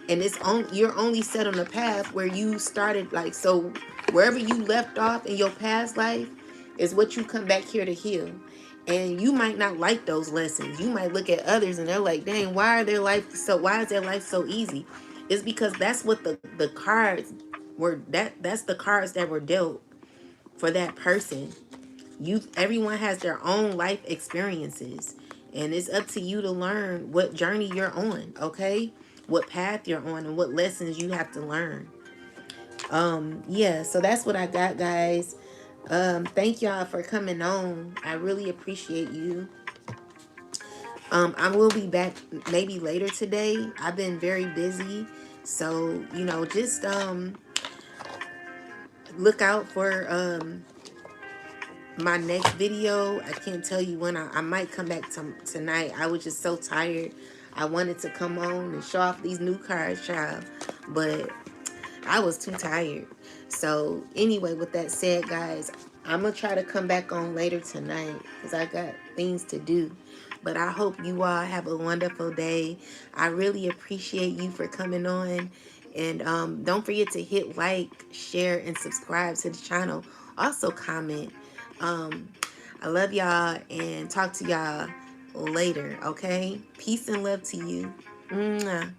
And you're only set on a path where you started, like, so wherever you left off in your past life is what you come back here to heal. And you might not like those lessons. You might look at others and they're like, dang, why is their life so easy? It's because that's what the cards were. That's the cards that were dealt for that person. Everyone has their own life experiences, and it's up to you to learn what journey you're on, okay? What path you're on and what lessons you have to learn. Yeah, so that's what I got, guys. Thank y'all for coming on. I really appreciate you. I will be back maybe later today. I've been very busy, so just look out for my next video. I can't tell you when. I might come back tonight. I was just so tired. I wanted to come on and show off these new cards, child, but I was too tired. So anyway, with that said, guys, I'm gonna try to come back on later tonight because I got things to do. But I hope you all have a wonderful day. I really appreciate you for coming on. And don't forget to hit like, share, and subscribe to the channel. Also comment. Um, I love y'all and talk to y'all later. Okay. Peace and love to you. Mwah.